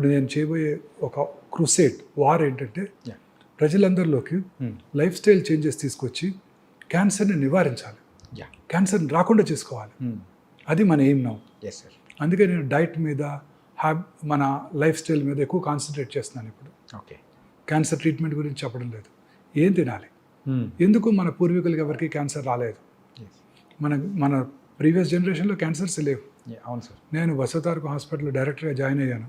ఇప్పుడు నేను చేయబోయే ఒక క్రూసేడ్ వార్ ఏంటంటే Yeah. ప్రజలందరిలోకి లైఫ్ స్టైల్ చేంజెస్ తీసుకొచ్చి క్యాన్సర్ని నివారించాలి, క్యాన్సర్ని రాకుండా చేసుకోవాలి. అది మన ఎయిమ్ నౌ. Yes sir. అందుకే నేను డైట్ మీద మన లైఫ్ స్టైల్ మీద ఎక్కువ కాన్సన్ట్రేట్ చేస్తున్నాను ఇప్పుడు. ఓకే. క్యాన్సర్ ట్రీట్మెంట్ గురించి చెప్పడం లేదు, ఏం తినాలి, ఎందుకు మన పూర్వీకులకి ఎవరికి క్యాన్సర్ రాలేదు, మన మన ప్రీవియస్ జనరేషన్లో క్యాన్సర్స్ లేవు. అవును సార్. నేను వసతారకు హాస్పిటల్లో డైరెక్టర్గా జాయిన్ అయ్యాను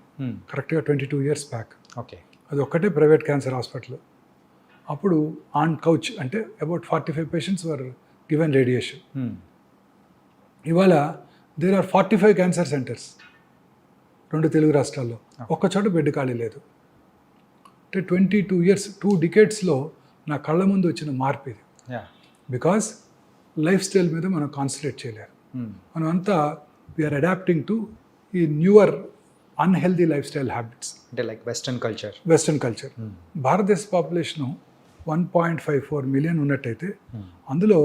కరెక్ట్గా 22 years బ్యాక్. ఓకే. అది ఒక్కటే ప్రైవేట్ క్యాన్సర్ హాస్పిటల్. అప్పుడు ఆన్ కౌచ్ అంటే about 45 patients were given radiation. ఇవాళ there are 45 cancer centres 2 Telugu రాష్ట్రాల్లో. ఒక్క చోట బెడ్ ఖాళీ లేదు. అంటే 22 years 2 decadesలో నా కళ్ళ ముందు వచ్చిన మార్పు ఇది. బికాస్ లైఫ్ స్టైల్ మీద మనం కాన్సన్ట్రేట్ చేయలేరు. మనం అంతా వీఆర్ అడాప్టింగ్ టు ఈ newer unhealthy life style habits. అంటే లైక్ వెస్టర్న్ కల్చర్. భారతదేశ పాపులేషను 1.54 million ఉన్నట్టయితే అందులో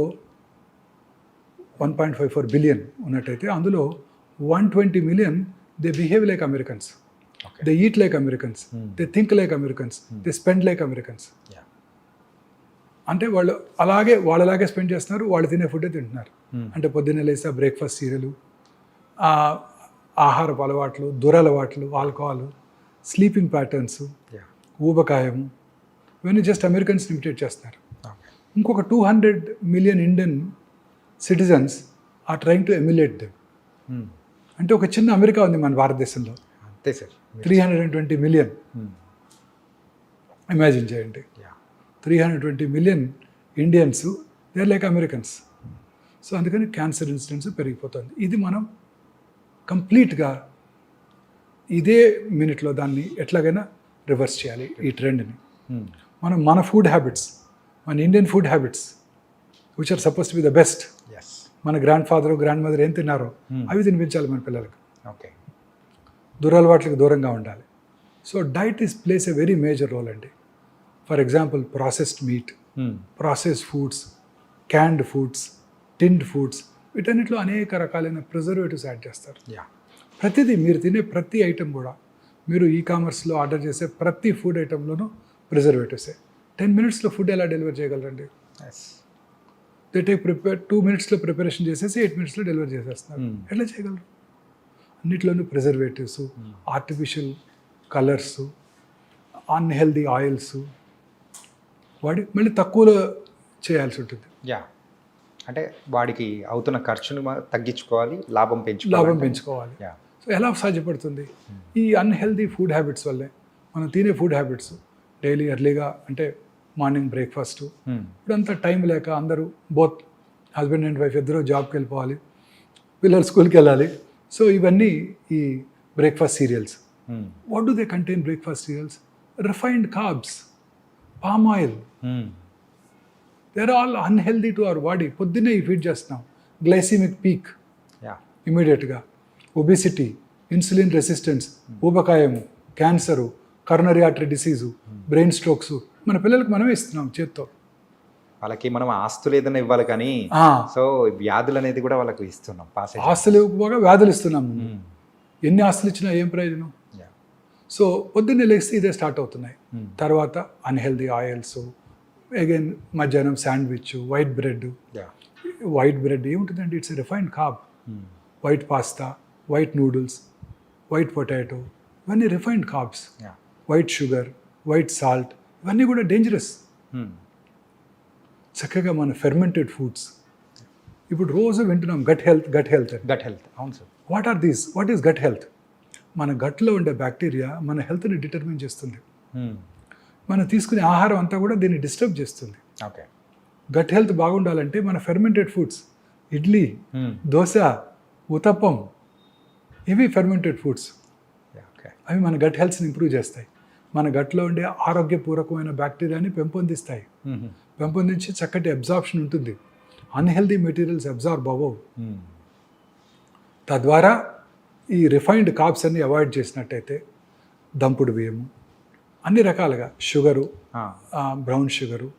1.54 billion ఉన్నట్టయితే అందులో 120 million they behave like Americans, they eat like Americans, they think like Americans, they spend like Americans. అంటే వాళ్ళు వాళ్ళలాగే spend చేస్తున్నారు, వాళ్ళు తినే ఫుడ్డే తింటున్నారు. అంటే పొద్దున్నే లేసా బ్రేక్ఫాస్ట్ సీరియలు, ఆహారపు అలవాట్లు, దురలవాట్లు, ఆల్కహాల్, స్లీపింగ్ ప్యాటర్న్స్, ఊబకాయము, ఇవన్నీ జస్ట్ అమెరికన్స్ ఇమిటేట్ చేస్తున్నారు. ఇంకొక 200 million Indian citizens are trying to emulate them. అంటే ఒక చిన్న అమెరికా ఉంది మన భారతదేశంలో. అంతే సార్. 320 million. ఇమాజిన్ చేయండి, 320 million Indians they are like Americans. So అందుకని క్యాన్సర్ ఇన్సిడెన్స్ పెరిగిపోతుంది. ఇది మనం కంప్లీట్గా ఇదే మినిట్లో దాన్ని ఎట్లాగైనా రివర్స్ చేయాలి ఈ ట్రెండ్ని. మనం మన ఫుడ్ హ్యాబిట్స్, మన Indian food habits which are suppose to be the best, మన గ్రాండ్ ఫాదర్ గ్రాండ్ మదర్ ఏం తిన్నారో అవి తినిపించాలి మన పిల్లలకు. ఓకే. దురలవాట్లకు దూరంగా ఉండాలి. So diet plays a very major role అండి. For example processed meat, processed foods, canned foods, tinned foods, వీటన్నిటిలో అనేక రకాలైన ప్రిజర్వేటివ్స్ యాడ్ చేస్తారు. ప్రతిదీ మీరు తినే ప్రతి ఐటెం కూడా, మీరు కామర్స్లో ఆర్డర్ చేసే ప్రతి ఫుడ్ ఐటెంలోనూ ప్రిజర్వేటివ్సే. 10 minutesలో ఫుడ్ ఎలా డెలివర్ చేయగలరండి? దే టేక్ 2 minutesలో ప్రిపరేషన్ చేసేసి 8 minutesలో డెలివర్ చేసేస్తున్నారు. ఎట్లా చేయగలరు? అన్నిట్లోనూ preservatives, artificial colours, unhealthy oils వాడి మళ్ళీ తక్కువలో చేయాల్సి ఉంటుంది. అంటే వాడికి అవుతున్న ఖర్చును తగ్గించుకోవాలి, లాభం పెంచుకోవాలి. సో ఎలా సాధ్యపడుతుంది? ఈ అన్హెల్దీ ఫుడ్ హ్యాబిట్స్ వల్లే. మనం తినే ఫుడ్ హ్యాబిట్స్ డైలీ ఎర్లీగా, అంటే మార్నింగ్ బ్రేక్ఫాస్ట్, ఇప్పుడంతా టైం లేక అందరూ బోత్ హస్బెండ్ అండ్ వైఫ్ ఇద్దరు జాబ్కి వెళ్ళిపోవాలి, పిల్లలు స్కూల్కి వెళ్ళాలి. సో ఇవన్నీ ఈ breakfast cereals. What do they contain breakfast cereals? Refined carbs, palm oil. They are all unhealthy to our body. పొద్దున్నే ఈ ఫీడ్ చేస్తున్నాం, గ్లైసిమిక్ పీక్ ఇమీడియట్గా, ఒబిసిటీ, ఇన్సులిన్ రెసిస్టెన్స్, ఊబకాయము, cancer, coronary artery disease, brain strokes మన పిల్లలకు మనమే ఇస్తున్నాం చేత్తో. వాళ్ళకి మనం ఆస్తులు ఏదైనా ఇవ్వాలి కానీ, సో వ్యాధులు అనేది కూడా వాళ్ళకి ఇస్తున్నాం. ఆస్తులు ఇవ్వకపోగా వ్యాధులు ఇస్తున్నాము. ఎన్ని ఆస్తులు ఇచ్చినా ఏం ప్రయోజనం? సో పొద్దున్నే లేస్తే ఇదే స్టార్ట్ అవుతున్నాయి. తర్వాత అన్హెల్దీ ఆయిల్స్, అగైన్ మధ్యాహ్నం శాండ్విచ్, వైట్ బ్రెడ్ ఏముంటుందండి? It's refined carb. White pasta, white noodles, white potato, ఇవన్నీ refined carbs. White sugar, white salt, ఇవన్నీ కూడా డేంజరస్. చక్కగా మన ఫెర్మెంటెడ్ ఫుడ్స్ ఇప్పుడు రోజు వింటున్నాం, గట్ హెల్త్. అవును sir. What is gut health? మన గట్లో ఉండే బ్యాక్టీరియా మన హెల్త్ని డిటర్మిన్ చేస్తుంది. మనం తీసుకునే ఆహారం అంతా కూడా దీన్ని డిస్టర్బ్ చేస్తుంది. ఓకే. గట్ హెల్త్ బాగుండాలంటే మన ఫెర్మెంటెడ్ ఫుడ్స్, ఇడ్లీ, దోశ, ఉతప్పం, ఇవి ఫెర్మెంటెడ్ ఫుడ్స్. అవి మన గట్ హెల్త్ని ఇంప్రూవ్ చేస్తాయి. మన గట్లో ఉండే ఆరోగ్యపూర్వకమైన బ్యాక్టీరియాని పెంపొందిస్తాయి. పెంపొందించి చక్కటి అబ్జార్ప్షన్ ఉంటుంది. అన్హెల్దీ మెటీరియల్స్ అబ్జార్బ్ అవ్వవు. తద్వారా ఈ రిఫైన్డ్ కార్బ్స్ అన్ని అవాయిడ్ చేసినట్టయితే, దంపుడు బియ్యము, అన్ని రకాలుగా షుగరు, బ్రౌన్ షుగరు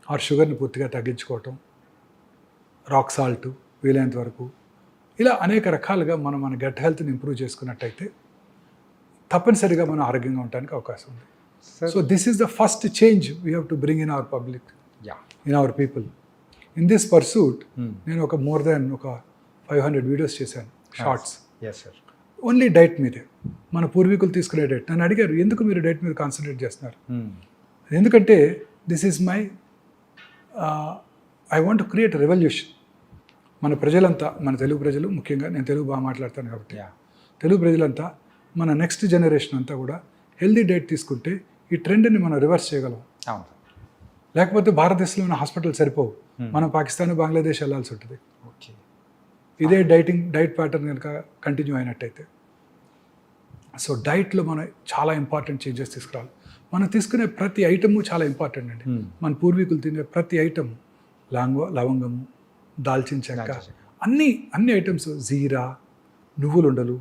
ఆర్ షుగర్ని పూర్తిగా తగ్గించుకోవటం, రాక్ సాల్ట్ వీలైనంత వరకు, ఇలా అనేక రకాలుగా మనం మన గట్ హెల్త్ని ఇంప్రూవ్ చేసుకున్నట్టయితే తప్పనిసరిగా మనం ఆరోగ్యంగా ఉండడానికి అవకాశం ఉంది. Sir so this is the first change we have to bring in our public, yeah in our people. In this pursuit నేను ఒక మోర్ దాన్ ఒక 500 వీడియోస్ చేశాను, shorts, yes sir. Only diet మీదే. మన పూర్వీకులు తీసుకునే డైట్. నన్ను అడిగారు ఎందుకు మీరు డైట్ మీద కాన్సన్ట్రేట్ చేస్తున్నారు. ఎందుకంటే this is my I want to create revolution. మన ప్రజలంతా, మన తెలుగు ప్రజలు ముఖ్యంగా, నేను తెలుగు బాగా మాట్లాడతాను కాబట్టి, తెలుగు ప్రజలంతా, మన నెక్స్ట్ జనరేషన్ అంతా కూడా హెల్దీ డైట్ తీసుకుంటే ఈ ట్రెండ్ని మనం రివర్స్ చేయగలం. అవును. లేకపోతే భారతదేశంలో ఉన్న హాస్పిటల్ సరిపోవు, మనం పాకిస్తాన్, బంగ్లాదేశ్ వెళ్ళాల్సి ఉంటుంది. ఓకే. ఇదే డైట్ ప్యాటర్న్ కనుక కంటిన్యూ అయినట్టయితే. సో డైట్లో మనం చాలా ఇంపార్టెంట్ చేంజెస్ తీసుకురావాలి. మనం తీసుకునే ప్రతి ఐటము చాలా ఇంపార్టెంట్ అండి. మన పూర్వీకులు తినే ప్రతి ఐటమ్, లవంగము, దాల్చిన చెక్క, అన్ని ఐటమ్స్, జీరా, నువ్వులు ఉండలు,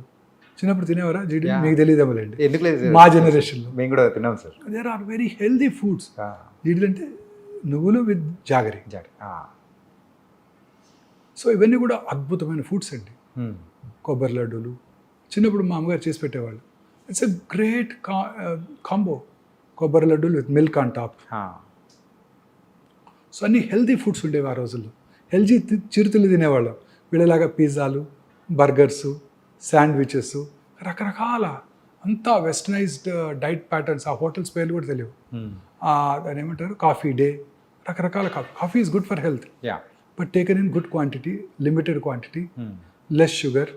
చిన్నప్పుడు తినేవారా జీడి? మీకు తెలియదేమోలేండి, ఎందుకు లేదు, మా జనరేషన్లో మేము కూడా తిన్నాం sir. There are very healthy foods. జీడీలు అంటే నువ్వులు విత్ జాగరి. సో ఇవన్నీ కూడా అద్భుతమైన ఫుడ్స్ అండి. కొబ్బరి లడ్డూలు చిన్నప్పుడు మా అమ్మగారు చేసి పెట్టేవాళ్ళు. ఇట్స్ ఎ గ్రేట్ కాంబో, కొబ్బరి లడ్డూలు with milk on top. So అన్ని హెల్దీ ఫుడ్స్ ఉండేవి ఆ రోజుల్లో. హెల్దీ చిరుతిళ్ళు తినేవాళ్ళం. వీళ్ళలాగా పిజ్జాలు, బర్గర్స్, శాండ్విచెస్, రకరకాల అంతా వెస్టర్నైజ్డ్ డైట్ ప్యాటర్న్స్. ఆ హోటల్స్ పేర్లు కూడా తెలియవు. దాని ఏమంటారు, కాఫీ డే, రకరకాల coffee is good for health, but taken in good quantity, limited quantity, less sugar.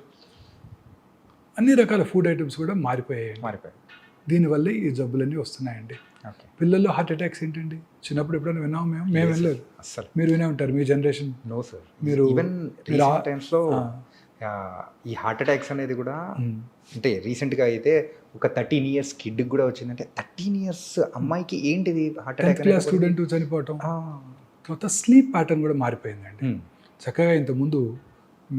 అన్ని రకాల ఫుడ్ ఐటమ్స్ కూడా మారిపోయాయి. దీనివల్లే ఈ జబ్బులన్నీ వస్తున్నాయండి. పిల్లల్లో హార్ట్ అటాక్స్ ఏంటండి? చిన్నప్పుడు ఎప్పుడైనా విన్నాము మేము వినలేదు. అసలు మీరు వినే ఉంటారు, మీ జనరేషన్. No sir. మీరు ఈవెన్ రీసెంట్ టైమ్స్లో ఈ హార్ట్ అటాక్స్ అనేది కూడా, అంటే రీసెంట్గా అయితే ఒక 13 years కిడ్కి కూడా వచ్చిందంటే, 13 years అమ్మాయికి ఏంటిది heart 10th attack? Class student చనిపోవటం. తర్వాత స్లీప్ ప్యాటర్న్ కూడా మారిపోయిందండి. చక్కగా ఇంతకుముందు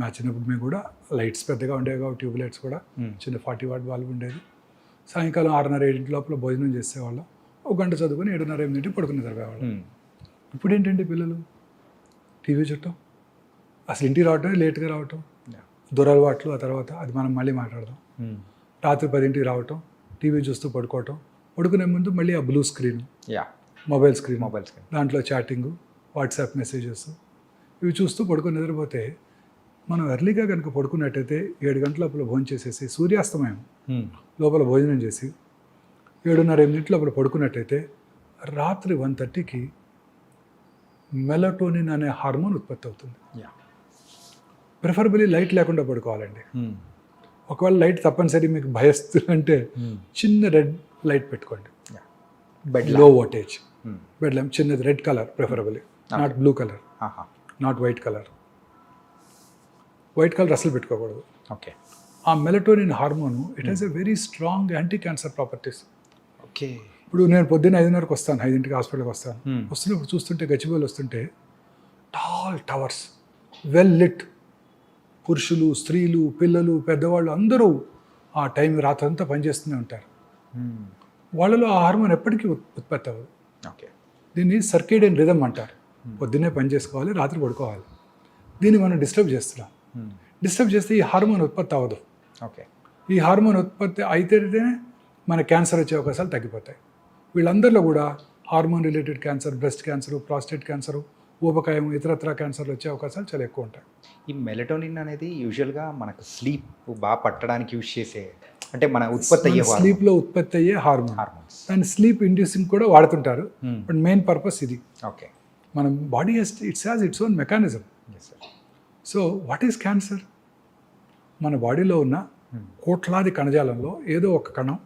మా చిన్నప్పుడు మేము కూడా లైట్స్ పెద్దగా ఉండేవి కాబట్టి, ట్యూబ్ లైట్స్ కూడా చిన్న 40 watt బల్బ్ ఉండేది. సాయంకాలం 6:30-7 లోపల భోజనం చేసేవాళ్ళం. ఒక గంట చదువుకొని 7:30-8 పడుకుని చదివేవాళ్ళం. ఇప్పుడు ఏంటంటే పిల్లలు టీవీ చుట్టం, అసలు ఇంటికి రావటం లేట్గా రావటం, దురలవాట్లు. ఆ తర్వాత అది మనం మళ్ళీ మాట్లాడదాం. రాత్రి 10ంటికి రావటం, టీవీ చూస్తూ పడుకోవటం, పడుకునే ముందు మళ్ళీ ఆ బ్లూ స్క్రీన్, మొబైల్ స్క్రీన్, దాంట్లో చాటింగు, వాట్సాప్ మెసేజెస్, ఇవి చూస్తూ పడుకొని నిద్రపోతే, మనం ఎర్లీగా కనుక పడుకున్నట్టయితే 7 గంటల లోపల భోజనం చేసేసి, సూర్యాస్తమయం లోపల భోజనం చేసి 7:30-8 లోపల పడుకున్నట్టయితే, రాత్రి 1:30కి మెలటోనిన్ అనే హార్మోన్ ఉత్పత్తి అవుతుంది. ప్రిఫరబుల్లీ లైట్ లేకుండా పడుకోవాలండి. ఒకవేళ లైట్ తప్పనిసరి మీకు భయస్తుందంటే చిన్న రెడ్ లైట్ పెట్టుకోండి, లో వోల్టేజ్ బెడ్ ల్యాంప్, చిన్నది red colour preferably, not blue colour, not white colour. White colour అసలు పెట్టుకోకూడదు. ఓకే. ఆ melatonin hormone, it has a very strong anti cancer properties. Okay. ఇప్పుడు నేను పొద్దున్న 5:30కి వస్తాను, 5ంటికి హాస్పిటల్కి వస్తాను. వస్తున్నప్పుడు చూస్తుంటే గచ్చిబౌలి వస్తుంటే టాల్ టవర్స్, వెల్ లిట్, పురుషులు, స్త్రీలు, పిల్లలు, పెద్దవాళ్ళు అందరూ ఆ టైం రాత్రంతా పనిచేస్తూనే ఉంటారు. వాళ్ళలో ఆ హార్మోన్ ఎప్పటికీ ఉత్పత్తి అవ్వదు. ఓకే. దీన్ని సర్కేడియన్ రిథమ్ అంటారు. పొద్దున్నే పని చేసుకోవాలి, రాత్రి పడుకోవాలి. దీన్ని మనం డిస్టర్బ్ చేస్తున్నాం. డిస్టర్బ్ చేస్తే ఈ హార్మోన్ ఉత్పత్తి అవ్వదు. ఓకే. ఈ హార్మోన్ ఉత్పత్తి అయితేనే మన క్యాన్సర్ వచ్చే అవకాశాలు తగ్గిపోతాయి. వీళ్ళందరిలో కూడా hormone related cancer, breast cancer, prostate cancer, ఊబకాయం, ఇతరత్ర క్యాన్సర్లు వచ్చే అవకాశాలు చాలా ఎక్కువ ఉంటాయి. ఈ మెలటోనిన్ అనేది యూజువల్గా మనకు స్లీప్ బాగా పట్టడానికి యూజ్ చేసే, అంటే మన ఉత్పత్తి అయ్యే స్లీప్లో ఉత్పత్తి అయ్యే హార్మోన్స్. దాన్ని స్లీప్ ఇండ్యూసింగ్ కూడా వాడుతుంటారు, బట్ మెయిన్ పర్పస్ ఇది. ఓకే. మన body it's has its own mechanism. So what is cancer? మన బాడీలో ఉన్న కోట్లాది కణజాలంలో ఏదో ఒక కణం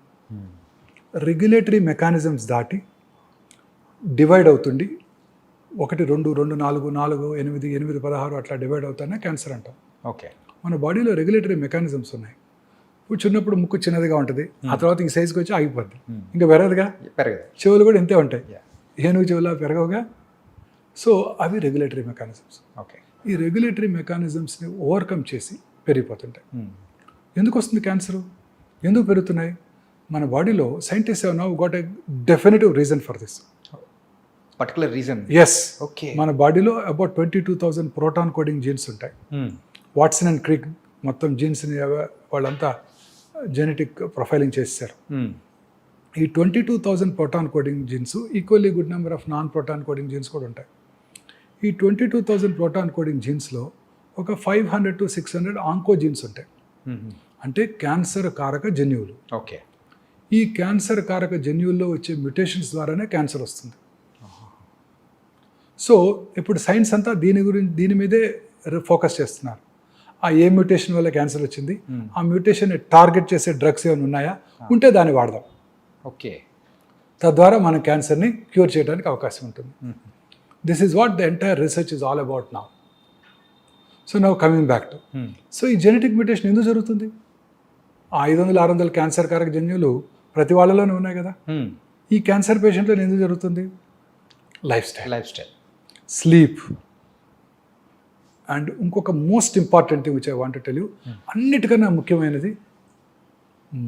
రెగ్యులేటరీ మెకానిజమ్స్ దాటి డివైడ్ అవుతుంది. 1, 2, 2, 4, 4, 8, 8, 16 అట్లా డివైడ్ అవుతానే క్యాన్సర్ అంటాం. ఓకే. మన బాడీలో రెగ్యులేటరీ మెకానిజమ్స్ ఉన్నాయి. ఇప్పుడు చిన్నప్పుడు ముక్కు చిన్నదిగా ఉంటుంది, ఆ తర్వాత ఈ సైజుకి వచ్చి ఆగిపోద్ది, ఇంకా పెరగదుగా. చెవులు కూడా ఇంతే ఉంటాయి, ఏనుగు చెవులా పెరగవుగా. సో అవి రెగ్యులేటరీ మెకానిజమ్స్. ఓకే. ఈ రెగ్యులేటరీ మెకానిజమ్స్ని ఓవర్కమ్ చేసి పెరిగిపోతుంటాయి. ఎందుకు వస్తుంది క్యాన్సరు? ఎందుకు పెరుగుతున్నాయి? మన బాడీలో scientist have now got a definitive reason for this. Particular reason? Yes. Okay. మన బాడీలో అబౌట్ 22,000 ప్రోటాన్ కోడింగ్ జీన్స్ ఉంటాయి. వాట్సన్ అండ్ క్రిక్ మొత్తం జీన్స్ని వాళ్ళంతా జెనెటిక్ ప్రొఫైలింగ్ చేశారు. ఈ 22,000 proton coding genes equally good number of non proton coding genes కూడా ఉంటాయి. ఈ 22,000 ప్రోటాన్ కోడింగ్ జీన్స్లో ఒక 500 to 600 ఆంకో జీన్స్ ఉంటాయి, అంటే క్యాన్సర్ కారక జన్యువులు. ఓకే. ఈ క్యాన్సర్ కారక జన్యువుల్లో వచ్చే మ్యుటేషన్స్ ద్వారానే క్యాన్సర్ వస్తుంది. సో ఇప్పుడు సైన్స్ అంతా దీని మీదే ఫోకస్ చేస్తున్నారు. ఆ ఏ మ్యూటేషన్ వల్ల క్యాన్సర్ వచ్చింది, ఆ మ్యూటేషన్ని టార్గెట్ చేసే డ్రగ్స్ ఏమైనా ఉన్నాయా, ఉంటే దాన్ని వాడదాం. ఓకే. తద్వారా మనం క్యాన్సర్ని క్యూర్ చేయడానికి అవకాశం ఉంటుంది. This is what the entire research is all about now. So now coming back to, so ఈ జెనెటిక్ మ్యూటేషన్ ఎందుకు జరుగుతుంది? ఆ 500-600 క్యాన్సర్ కారక జన్యువులు ప్రతి వాళ్ళలోనే ఉన్నాయి కదా. ఈ క్యాన్సర్ పేషెంట్లో ఎందుకు జరుగుతుంది? లైఫ్ స్టైల్, స్లీప్, అండ్ ఇంకొక most important thing which I want to tell you, అన్నిటికన్నా ముఖ్యమైనది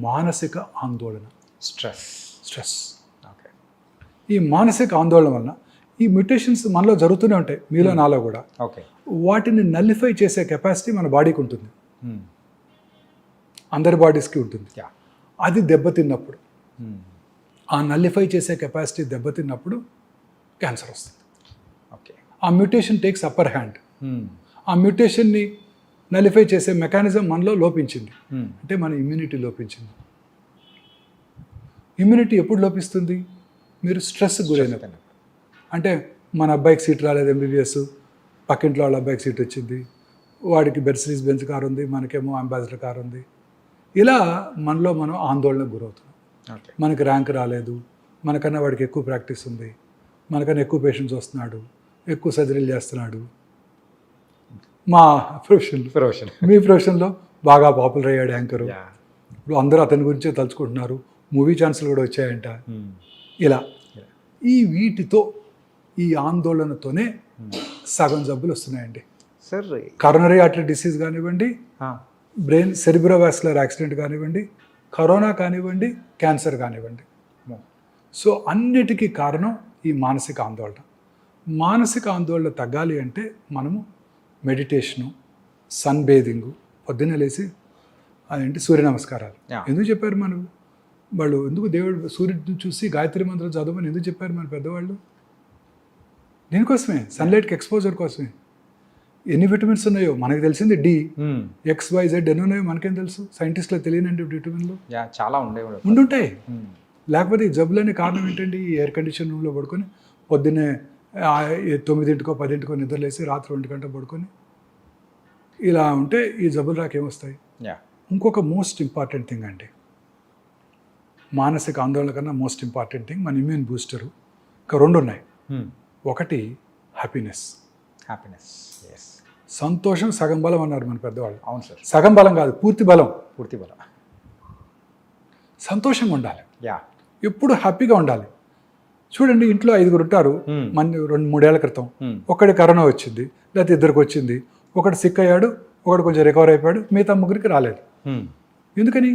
మానసిక ఆందోళన, స్ట్రెస్. ఓకే. ఈ మానసిక ఆందోళన వలన ఈ మ్యుటేషన్స్ మనలో జరుగుతూనే ఉంటాయి, మీలో నాలో కూడా. ఓకే. వాటిని నల్లిఫై చేసే కెపాసిటీ మన బాడీకి ఉంటుంది, అందరి బాడీస్కి ఉంటుంది. అది దెబ్బతిన్నప్పుడు, ఆ నల్లిఫై చేసే కెపాసిటీ దెబ్బతిన్నప్పుడు క్యాన్సర్ వస్తుంది. ఓకే. ఆ మ్యూటేషన్ టేక్స్ అప్పర్ హ్యాండ్. ఆ మ్యూటేషన్ని నలిఫై చేసే మెకానిజం మనలో లోపించింది, అంటే మన ఇమ్యూనిటీ లోపించింది. ఇమ్యూనిటీ ఎప్పుడు లోపిస్తుంది? మీరు స్ట్రెస్కి గురైనప్పుడు. అంటే మన అబ్బాయికి సీట్ రాలేదు MBBS, పక్కింట్లో వాళ్ళ అబ్బాయికి సీట్ వచ్చింది, వాడికి మెర్సిడీస్ బెంజ్ కార్ ఉంది, మనకేమో అంబాసిడర్ కార్ ఉంది. ఇలా మనలో మనం ఆందోళనకు గురవుతున్నాం. మనకి ర్యాంక్ రాలేదు, మనకన్నా వాడికి ఎక్కువ ప్రాక్టీస్ ఉంది, మనకన్నా ఎక్కువ పేషెంట్స్ వస్తున్నాడు, ఎక్కువ సర్జరీలు చేస్తున్నాడు. మా ప్రొఫెషన్, మీ ప్రొఫెషన్లో బాగా పాపులర్ అయ్యాడు యాంకరు, ఇప్పుడు అందరూ అతని గురించే తలుచుకుంటున్నారు, మూవీ ఛాన్సులు కూడా వచ్చాయంట. ఇలా ఈ వీటితో, ఈ ఆందోళనతోనే సగం జబ్బులు వస్తున్నాయండి. సార్, కరోనరీ ఆర్టరీ డిసీజ్ కానివ్వండి, బ్రెయిన్ సెరిబ్రోవాస్కులర్ యాక్సిడెంట్ కానివ్వండి, కరోనా కానివ్వండి, క్యాన్సర్ కానివ్వండి. సో అన్నిటికీ కారణం ఈ మానసిక ఆందోళన. మానసిక ఆందోళన తగ్గాలి అంటే మనము మెడిటేషను, సన్ బేదింగు, పొద్దున్నే లేచి అదేంటి సూర్య నమస్కారాలు. ఎందుకు చెప్పారు మనం వాళ్ళు? ఎందుకు దేవుడు సూర్యుడిని చూసి గాయత్రి మంత్రం చదవమని ఎందుకు చెప్పారు మన పెద్దవాళ్ళు? దీనికోసమే, సన్లైట్కి ఎక్స్పోజర్ కోసమే. ఎన్ని విటమిన్స్ ఉన్నాయో మనకు తెలిసింది D, XYZ ఎన్ని ఉన్నాయో మనకేం తెలుసు? సైంటిస్టులకు తెలియనండి విటమిన్లు చాలా ఉండుంటాయి. లేకపోతే ఈ జబ్బులనే కారణం ఏంటండి? ఈ ఎయిర్ కండిషన్ రూమ్లో పడుకొని పొద్దున్నే 9-10 నిద్రలేసి రాత్రి 1 గంట పడుకొని ఇలా ఉంటే ఈ జబ్బులు రాకేమొస్తాయి? ఇంకొక మోస్ట్ ఇంపార్టెంట్ థింగ్ అండి, మానసిక ఆందోళన కన్నా మోస్ట్ ఇంపార్టెంట్ థింగ్ మన ఇమ్యూన్ బూస్టరు. ఇంకా 2 ఉన్నాయి. ఒకటి హ్యాపీనెస్. సంతోషం సగం బలం అన్నారు మన పెద్దవాళ్ళు. అవును సార్. సగం బలం కాదు, పూర్తి బలం. సంతోషంగా ఉండాలి, ఎప్పుడు హ్యాపీగా ఉండాలి. చూడండి, ఇంట్లో 5 ఉంటారు, మన 2-3 ఏళ్ల క్రితం ఒకటి కరోనా వచ్చింది, లేకపోతే 2కి వచ్చింది, ఒకటి సిక్ అయ్యాడు, ఒకటి కొంచెం రికవర్ అయిపోయాడు, మిగతా 3కి రాలేదు. ఎందుకని?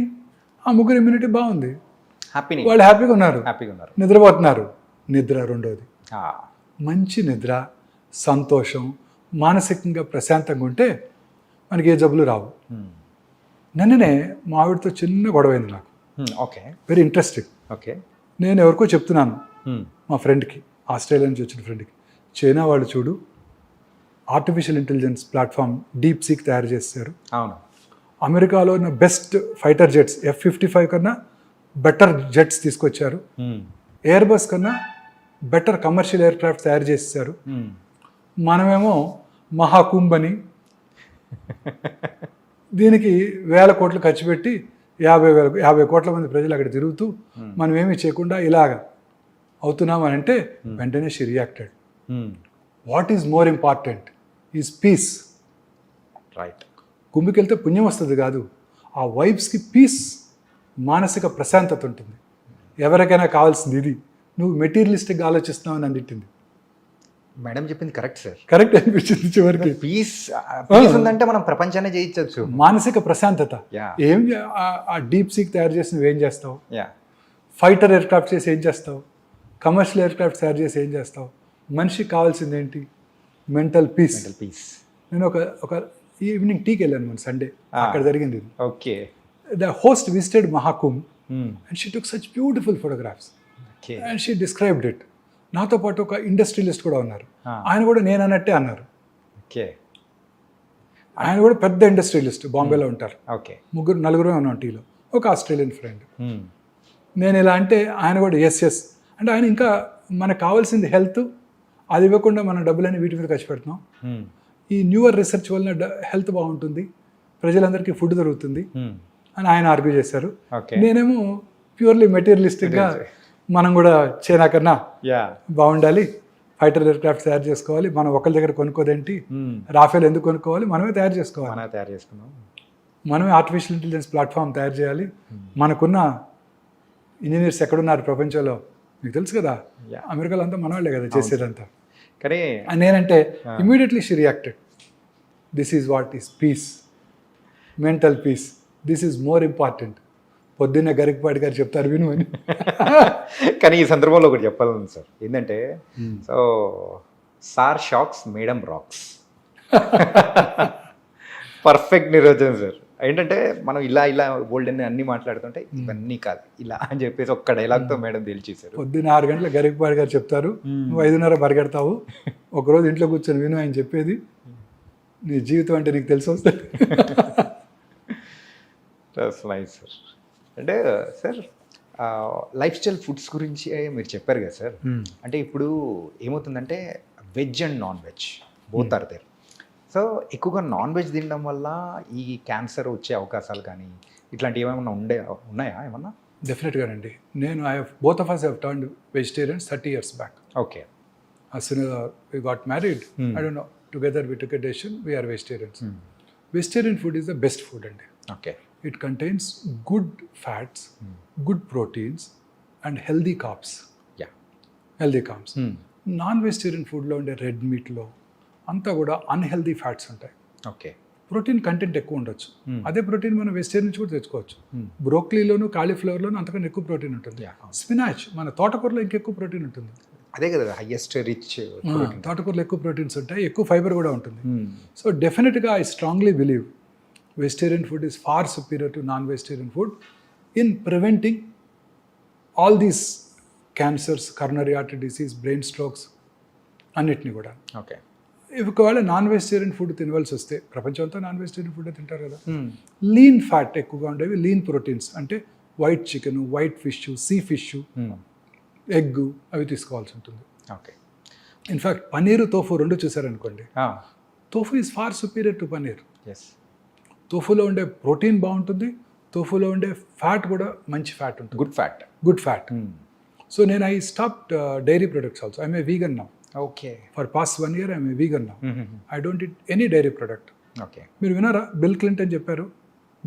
ఆ 3 ఇమ్యూనిటీ బాగుంది, వాళ్ళు హ్యాపీగా ఉన్నారు, నిద్రపోతున్నారు. నిద్ర రెండోది, మంచి నిద్ర, సంతోషం, మానసికంగా ప్రశాంతంగా ఉంటే మనకి ఏ జబ్బులు రావు. నిన్ననే మా ఆవిడతో చిన్న గొడవైంది నాకు. ఓకే. Very interesting. ఓకే. నేను ఎవరికో చెప్తున్నాను, మా ఫ్రెండ్కి, ఆస్ట్రేలియా నుంచి వచ్చిన ఫ్రెండ్కి, చైనా వాళ్ళు చూడు ఆర్టిఫిషియల్ ఇంటెలిజెన్స్ ప్లాట్ఫామ్ DeepSeek తయారు చేశారు. అవును. అమెరికాలో ఉన్న బెస్ట్ ఫైటర్ జెట్స్ F-55 కన్నా బెటర్ జెట్స్ తీసుకొచ్చారు. ఎయిర్బస్ కన్నా బెటర్ కమర్షియల్ ఎయిర్ క్రాఫ్ట్ తయారు చేసేసారు. మనమేమో మహాకుంభ్ అని దీనికి 1000 కోట్లు ఖర్చు పెట్టి 50 కోట్ల మంది ప్రజలు అక్కడ తిరుగుతూ మనం ఏమీ చేయకుండా ఇలాగ అవుతున్నాం అని అంటే వెంటనే she reacted. What is more important is peace. Right. కుంభకి వెళ్తే పుణ్యం వస్తుంది కాదు, ఆ వైబ్స్కి పీస్, మానసిక ప్రశాంతత ఉంటుంది. ఎవరికైనా కావాల్సింది ఇది. నువ్వు మెటీరియలిస్టిక్గా ఆలోచిస్తున్నావు అని అందింది. మేడం చెప్పింది కరెక్ట్ సార్. కరెక్ట్ అనిపించింది చివరికి. పీస్ ఉందంటే మనం ప్రపంచాన్ని జయించవచ్చు. మానసిక ప్రశాంతత. ఏం ఆ DeepSeek తయారు చేసి నువ్వేం చేస్తావు? ఫైటర్ ఎయిర్ క్రాఫ్ట్ చేసి ఏం చేస్తావు? కమర్షియల్ ఎయిర్ క్రాఫ్ట్ తయారు చేసి ఏం చేస్తావు? మనిషికి కావాల్సింది ఏంటి? Mental peace. నేను ఒక ఈవినింగ్ టీకి వెళ్ళాను మన సండే, అక్కడ జరిగింది ఇది. Okay. the host visited Mahakumbh and she took such beautiful photographs okay and she described it. నాతో పాటు ఒక ఇండస్ట్రియలిస్ట్ కూడా ఉన్నారు. Ah. ఆయన కూడా నేను అన్నట్టే అన్నారు. ఓకే ఆయన కూడా పెద్ద ఇండస్ట్రియలిస్ట్, బాంబేలో ఉంటారు. ఓకే నలుగురు ఉన్నాం టీలో. ఒక ఆస్ట్రేలియన్ ఫ్రెండ్. నేను ఇలా అంటే ఆయన కూడా ఎస్ అంటే ఆయన ఇంకా మనకు కావాల్సింది హెల్త్, అది ఇవ్వకుండా మన డబ్బులన్నీ వీటి మీద ఖర్చు పెడుతున్నాం. ఈ న్యూవర్ రీసెర్చ్ వలన హెల్త్ బాగుంటుంది, ప్రజలందరికీ ఫుడ్ దొరుకుతుంది అని ఆయన ఆర్గ్యూ చేశారు. ఓకే నేనేమో ప్యూర్లీ మెటీరియలిస్టిక్గా మనం కూడా చైనా కన్నా యా బాగుండాలి, ఫైటర్ ఎయిర్క్రాఫ్ట్ తయారు చేసుకోవాలి, మనం ఒకరి దగ్గర కొనుక్కోదేంటి, రాఫెల్ ఎందుకు కొనుక్కోవాలి, మనమే తయారు చేసుకోవాలి, మన తయారు చేసుకున్నాం, మనమే ఆర్టిఫిషియల్ ఇంటెలిజెన్స్ ప్లాట్ఫామ్ తయారు చేయాలి. మనకున్న ఇంజనీర్స్ ఎక్కడున్నారు ప్రపంచంలో మీకు తెలుసు కదా, Yeah. అమెరికాలో అంతా మన వాళ్ళే కదా చేసేదంతా. కానీ అని నేనంటే immediately she reacted, this is what is peace, mental peace, this is more important. పొద్దున్నే గరికపాటి గారు చెప్తారు విను అని. కానీ ఈ సందర్భంలో ఒకటి చెప్పాలని సార్ ఏంటంటే, so sir shocks madam rocks perfect నిర్వచనం సార్. ఏంటంటే మనం ఇలా బోల్డ్ అన్ని మాట్లాడుతుంటే ఇవన్నీ కాదు ఇలా అని చెప్పేసి ఒక్క డైలాగ్తో మేడం తేల్చేశారు. పొద్దున్న 6 గంటల గరికపాటి గారు చెప్తారు, నువ్వు 5:30 పరిగెడతావు, ఒకరోజు ఇంట్లో కూర్చొని విను ఆయన చెప్పేది, నీ జీవితం అంటే నీకు తెలిసి వస్తుంది. Nice sir. అంటే సార్ లైఫ్ స్టైల్ ఫుడ్స్ గురించి మీరు చెప్పారు కదా సార్. అంటే ఇప్పుడు ఏమవుతుందంటే veg and non veg both are there. So ఎక్కువగా నాన్ వెజ్ తినడం వల్ల ఈ క్యాన్సర్ వచ్చే అవకాశాలు కానీ ఇట్లాంటివి ఏమైనా ఉన్నాయా ఏమన్నా? డెఫినెట్గానండి. నేను both of us have turned vegetarians 30 years back. Okay As soon as we got married, I don't know, together we took a decision, we are vegetarians. Vegetarian food is the best food అండి. Okay It contains good fats, good proteins and healthy carbs. Yeah Healthy carbs. Non vegetarian ఫుడ్లో ఉండే red మీట్లో అంతా కూడా unhealthy fats ఉంటాయి. Okay protein content ఎక్కువ ఉండొచ్చు. అదే ప్రోటీన్ మనం వెజిటేరియన్ నుంచి కూడా తెచ్చుకోవచ్చు. బ్రోక్లీలోను కాలీఫ్లవర్లోను అంతకన్నా ఎక్కువ ప్రోటీన్ ఉంటుంది. స్పినాచ్ మన తోటకూరలో ఇంకెక్కువ ప్రోటీన్ ఉంటుంది. అదే కదా హైయెస్ట్ రిచ్. తోటకూరలో ఎక్కువ ప్రోటీన్స్ ఉంటాయి, ఎక్కువ ఫైబర్ కూడా ఉంటుంది. సో డెఫినెట్గా I strongly believe vegetarian food is far superior to non vegetarian food in preventing all these cancers, coronary artery disease, brain strokes అన్నిటిని కూడా. ఓకే ఒకవేళ నాన్ వెజిటేరియన్ ఫుడ్ తినవలసి వస్తే, ప్రపంచంతో నాన్ వెజిటేరియన్ ఫుడ్ తింటారు కదా, లీన్ ఫ్యాట్ ఎక్కువగా ఉండేవి, lean proteins అంటే white chicken, white fish, sea fish, egg అవి తీసుకోవాల్సి ఉంటుంది. ఓకే ఇన్ఫ్యాక్ట్ పన్నీరు, తోఫు రెండు చూసారనుకోండి, tofu is far superior to paneer. Yes తోఫులో ఉండే ప్రోటీన్ బాగుంటుంది, తోఫులో ఉండే ఫ్యాట్ కూడా మంచి ఫ్యాట్ ఉంటుంది, గుడ్ ఫ్యాట్. సో నేను I stopped dairy products also. I'm a vegan now. Okay for past 1 year I'm a vegan now. I don't eat any dairy product. Okay మీరు వినారా, బిల్ క్లింటన్ చెప్పారు,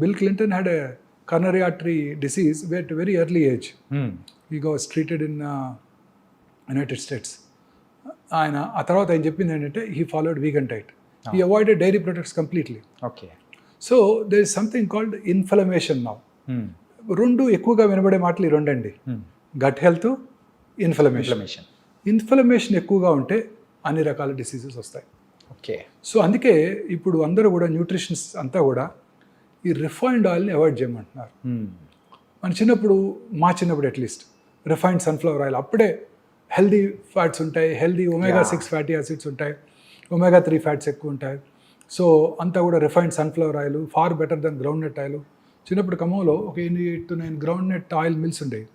Bill Clinton had a coronary artery disease at very early age. He was treated in United States. ఆయన ఆ తర్వాత ఆయన చెప్పింది ఏంటంటే he followed vegan diet, he avoided dairy products completely. Okay so there is something called inflammation now. రెండు ఎక్కువగా వినబడే మాటలు ఈ రెండండి, గట్ హెల్త్, ఇన్ఫ్లమేషన్. ఇన్ఫ్లమేషన్ ఎక్కువగా ఉంటే అన్ని రకాల డిసీజెస్ వస్తాయి. ఓకే సో అందుకే ఇప్పుడు అందరూ కూడా న్యూట్రిషన్స్ అంతా కూడా ఈ రిఫైన్డ్ ఆయిల్ని అవాయిడ్ చేయమంటున్నారు. మన మా చిన్నప్పుడు అట్లీస్ట్ రిఫైన్డ్ సన్ఫ్లవర్ ఆయిల్, అప్పుడే హెల్దీ ఫ్యాట్స్ ఉంటాయి, హెల్దీ omega-6 ఫ్యాటీ యాసిడ్స్ ఉంటాయి, omega-3 ఫ్యాట్స్ ఎక్కువ ఉంటాయి. సో అంతా కూడా refined sunflower oil far better than groundnut oil. చిన్నప్పుడు ఖమ్మంలో ఒక 8 to 9 groundnut oil mills ఉండేవి.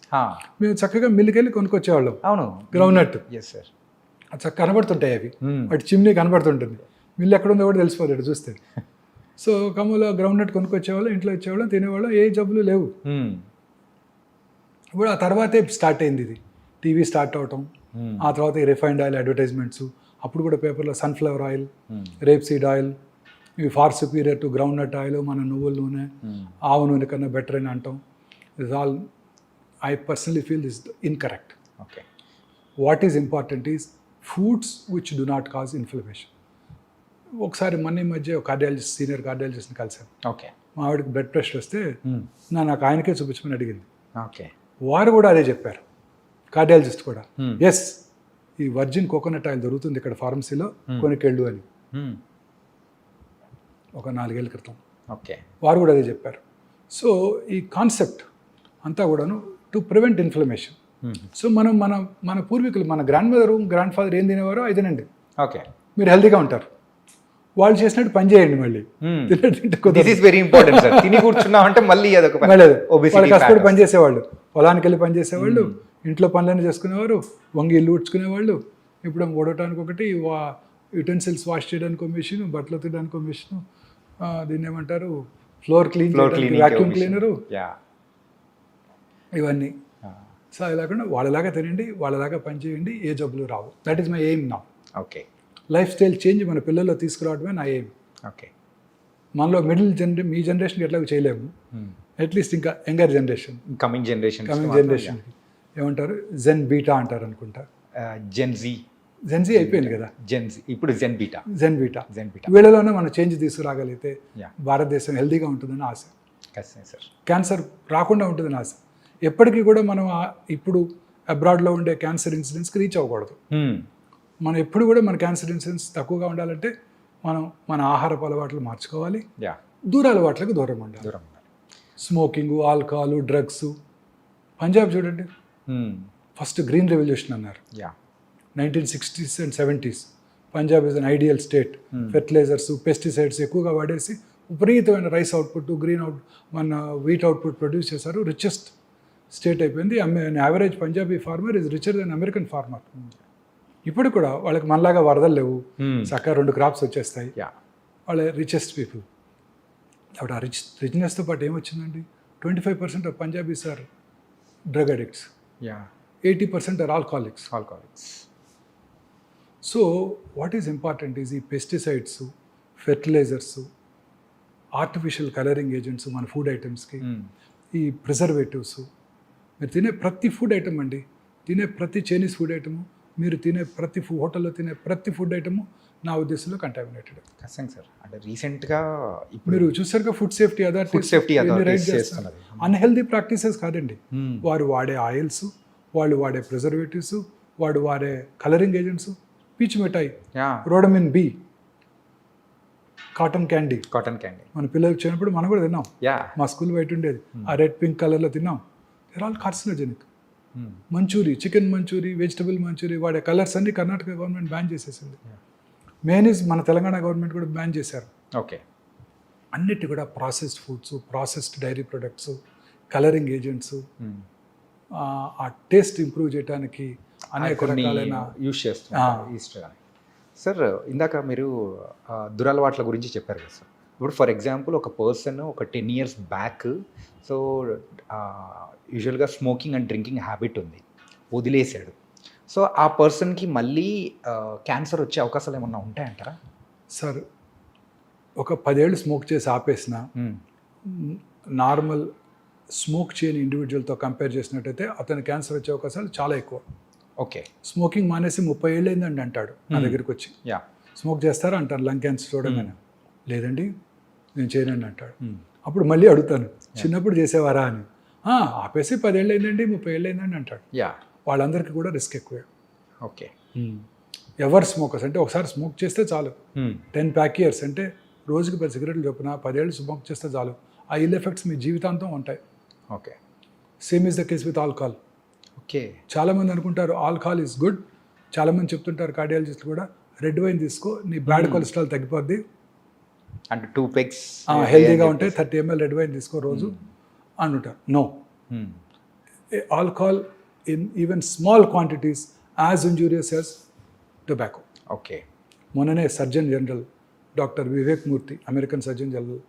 మేము చక్కగా మిల్లుకి వెళ్ళి కొనుక్కొచ్చేవాళ్ళం. అవును, గ్రౌండ్ నట్ ఎస్ సార్. చక్కగా కనబడుతుంటాయి అవి, వాటి చిమ్నీ కనబడుతుంటుంది, మిల్లు ఎక్కడ ఉందో కూడా తెలిసిపోతాడు చూస్తే. సో ఖమ్మంలో గ్రౌండ్ నట్ కొనుక్కొచ్చేవాళ్ళం, ఇంట్లో వచ్చేవాళ్ళం, తినేవాళ్ళం, ఏ జబ్బులు లేవు. ఇప్పుడు ఆ తర్వాతే స్టార్ట్ అయింది ఇది, టీవీ స్టార్ట్ అవటం, ఆ తర్వాత ఈ రిఫైన్డ్ ఆయిల్ అడ్వర్టైజ్మెంట్స్. అప్పుడు కూడా పేపర్లో sunflower oil, rapeseed oil ఇవి far superior to groundnut oil, మన నువ్వుల నూనె, ఆవు నూనె కన్నా బెటర్ అని అంటాం. Is all I personally feel this incorrect. Okay what is important is foods which do not cause inflammation. ఒకసారి మొన్న మధ్య ఒక కార్డియాలజిస్ట్, సీనియర్ కార్డియాలజిస్ట్ని కలిసాను. ఓకే మా ఆవిడకి బ్లడ్ ప్రెషర్ వస్తే నాకు ఆయనకే చూపించమని అడిగింది. ఓకే వారు కూడా అదే చెప్పారు, కార్డియాలజిస్ట్ కూడా. ఎస్, ఈ వర్జిన్ కోకోనట్ ఆయిల్ దొరుకుతుంది ఇక్కడ ఫార్మసీలో, కొనుకెళ్ళు అని. ఒక 4 ఏళ్ళ క్రితం ఓకే వారు కూడా అదే చెప్పారు. సో ఈ కాన్సెప్ట్ అంతా కూడాను టు ప్రివెంట్ ఇన్ఫ్లమేషన్. సో మనం మన పూర్వీకులు, మన గ్రాండ్ మదర్ గ్రాండ్ ఫాదర్ ఏం తినేవారో అది తినండి, ఓకే, మీరు హెల్తీగా ఉంటారు. వాళ్ళు చేసినట్టు పని చేయండి మళ్ళీ. This is very important sir. తిని కూర్చున్నాం అంటే మళ్ళీ అదొక వాళ్ళు కష్టపడి పని చేసేవాళ్ళు, పొలానికి వెళ్ళి పని చేసేవాళ్ళు, ఇంట్లో పనులన్నీ చేసుకునేవారు, వంగి ఇల్లు ఉడ్చుకునేవాళ్ళు. ఇప్పుడు ఓడటానికి ఒకటి, యుటెన్సిల్స్ వాష్ చేయడానికి ఒక మిషన్, బట్టలు తీయడానికి ఒక మిషన్, దీన్ని ఏమంటారు, ఫ్లోర్ క్లీన్ వాక్యూమ్ క్లీనరు, ఇవన్నీ. సో అది లేకుండా వాళ్ళలాగా తినండి, వాళ్ళలాగా పని చేయండి, ఏ జబ్బులు రావు. That is my aim now. Okay, lifestyle change మన పిల్లల్లో తీసుకురావడమే నా ఎయిమ్. ఓకే, మనలో మీ జనరేషన్కి ఎట్లాగో చేయలేము, అట్లీస్ట్ ఇంకా యంగర్ జనరేషన్, కమింగ్ జనరేషన్ ఏమంటారు, జెన్ బీటా అంటారు అనుకుంటా. జెన్జీ అయిపోయింది కదా, ఇప్పుడు జెన్ బీటా. వీళ్ళలోనే మనం చేంజ్ తీసుకురాగలిగితే భారతదేశం హెల్తీగా ఉంటుందని ఆశ. సార్, క్యాన్సర్ రాకుండా ఉంటుందని ఆశ. ఎప్పటికీ కూడా మనం ఇప్పుడు అబ్రాడ్లో ఉండే క్యాన్సర్ ఇన్సిడెన్స్కి రీచ్ అవ్వకూడదు. మనం ఎప్పుడు కూడా మన క్యాన్సర్ ఇన్సిడెన్స్ తక్కువగా ఉండాలంటే మనం మన ఆహారపు అలవాట్లు మార్చుకోవాలి, దూర అలవాట్లకు దూరం ఉండాలి. Smoking, alcohol, drugs. పంజాబ్ చూడండి, ఫస్ట్ గ్రీన్ రెవల్యూషన్ అన్నారు 1960s and 70s. Punjab is an ideal state. Fertilisers, pesticides ఎక్కువగా వాడేసి విపరీతమైన రైస్ అవుట్పుట్, మన వీట్ అవుట్పుట్ ప్రొడ్యూస్ చేశారు. రిచెస్ట్ స్టేట్ అయిపోయింది. Average Punjabi farmer is richer than American farmer. ఇప్పుడు కూడా వాళ్ళకి మనలాగా వరదలు లేవు, చక్కగా 2 క్రాప్స్ వచ్చేస్తాయి, వాళ్ళ రిచెస్ట్ పీపుల్. అప్పుడు ఆ రిచ్నెస్తో పాటు ఏమొచ్చిందండి, 25% of Punjabis are drug addicts, 80% are alcoholics. So what is important is ఈ pesticides, fertilisers, artificial colouring agents మన ఫుడ్ ఐటమ్స్కి, ఈ ప్రిజర్వేటివ్స్. మీరు తినే ప్రతి ఫుడ్ ఐటమ్ అండి, తినే ప్రతి చైనీస్ ఫుడ్ ఐటము, మీరు తినే ప్రతి హోటల్లో తినే ప్రతి ఫుడ్ ఐటము నా ఉద్దేశంలో కంటామినేటెడ్. ఖచ్చితంగా సార్. అంటే రీసెంట్గా మీరు చూసారుగా food safety authority unhealthy practices కాదండి. వారు వాడే ఆయిల్స్, వాళ్ళు వాడే ప్రిజర్వేటివ్స్, వాడు వాడే కలరింగ్ ఏజెంట్స్, పీచు మిఠాయి, రోడమిన్ బి, కాటన్ క్యాండీ. మన పిల్లలకి వచ్చినప్పుడు మనం కూడా తిన్నాం, మా స్కూల్ బయట ఉండేది, ఆ రెడ్ పింక్ కలర్లో తిన్నాం. They're all carcinogenic. మంచూరి, చికెన్ మంచూరి, వెజిటబుల్ మంచూరి వాడే కలర్స్ అన్ని కర్ణాటక గవర్నమెంట్ బ్యాన్ చేసేసింది. మేనీస్ మన తెలంగాణ గవర్నమెంట్ కూడా బ్యాన్ చేశారు. ఓకే, అన్నిటి కూడా processed foods, processed dairy products, colouring agents, ఆ టేస్ట్ ఇంప్రూవ్ చేయడానికి అనేక రకాలైన యూస్ చేస్తున్నారు. సార్, ఇందాక మీరు దురలవాట్ల గురించి చెప్పారు కదా సార్. ఇప్పుడు ఫర్ ఎగ్జాంపుల్ ఒక పర్సన్ ఒక 10 years బ్యాక్ సో యూజువల్గా స్మోకింగ్ అండ్ డ్రింకింగ్ హ్యాబిట్ ఉంది, వదిలేశాడు. సో ఆ పర్సన్కి మళ్ళీ క్యాన్సర్ వచ్చే అవకాశాలు ఏమన్నా ఉంటాయంటారా? సార్, ఒక 10 ఏళ్ళు స్మోక్ చేసి ఆపేసిన నార్మల్ స్మోక్ చేయని ఇండివిజువల్తో కంపేర్ చేసినట్టయితే అతని క్యాన్సర్ వచ్చే అవకాశాలు చాలా ఎక్కువ. ఓకే, స్మోకింగ్ మానేసి 30 ఏళ్ళు అయిందండి అంటాడు నా దగ్గరికి వచ్చి. స్మోక్ చేస్తారా అంటారు లంగ్ క్యాన్సర్ చూడగానే. లేదండి నేను చేయనండి అంటాడు. అప్పుడు మళ్ళీ అడుగుతాను, చిన్నప్పుడు చేసేవారా అని. ఆపేసి 10 ఏళ్ళు అయిందండి, 30 ఏళ్ళు అయిందండి అంటాడు. వాళ్ళందరికీ కూడా రిస్క్ ఎక్కువే. ఓకే, ఎవరు స్మోకర్స్ అంటే ఒకసారి స్మోక్ చేస్తే చాలు, 10 pack years అంటే రోజుకి 10 cigarettes చొప్పున 10 ఏళ్ళు స్మోక్ చేస్తే చాలు, ఆ ఇల్ ఎఫెక్ట్స్ మీ జీవితాంతం ఉంటాయి. Okay, same is the case with alcohol. Okay, చాలామంది అనుకుంటారు ఆల్కహాల్ ఈజ్ గుడ్. చాలామంది చెప్తుంటారు కార్డియాలజిస్టులు కూడా, రెడ్ వైన్ తీసుకో నీ బ్యాడ్ కొలెస్ట్రాల్ తగ్గిపోద్ది, అంటే 2 pegs హెల్తీగా ఉంటే 30 ml రెడ్ వైన్ తీసుకో రోజు అంటుంటారు. No, alcohol in even small quantities as injurious as tobacco. Okay, మొన్ననే surgeon general doctor Vivek Murthy, American surgeon general,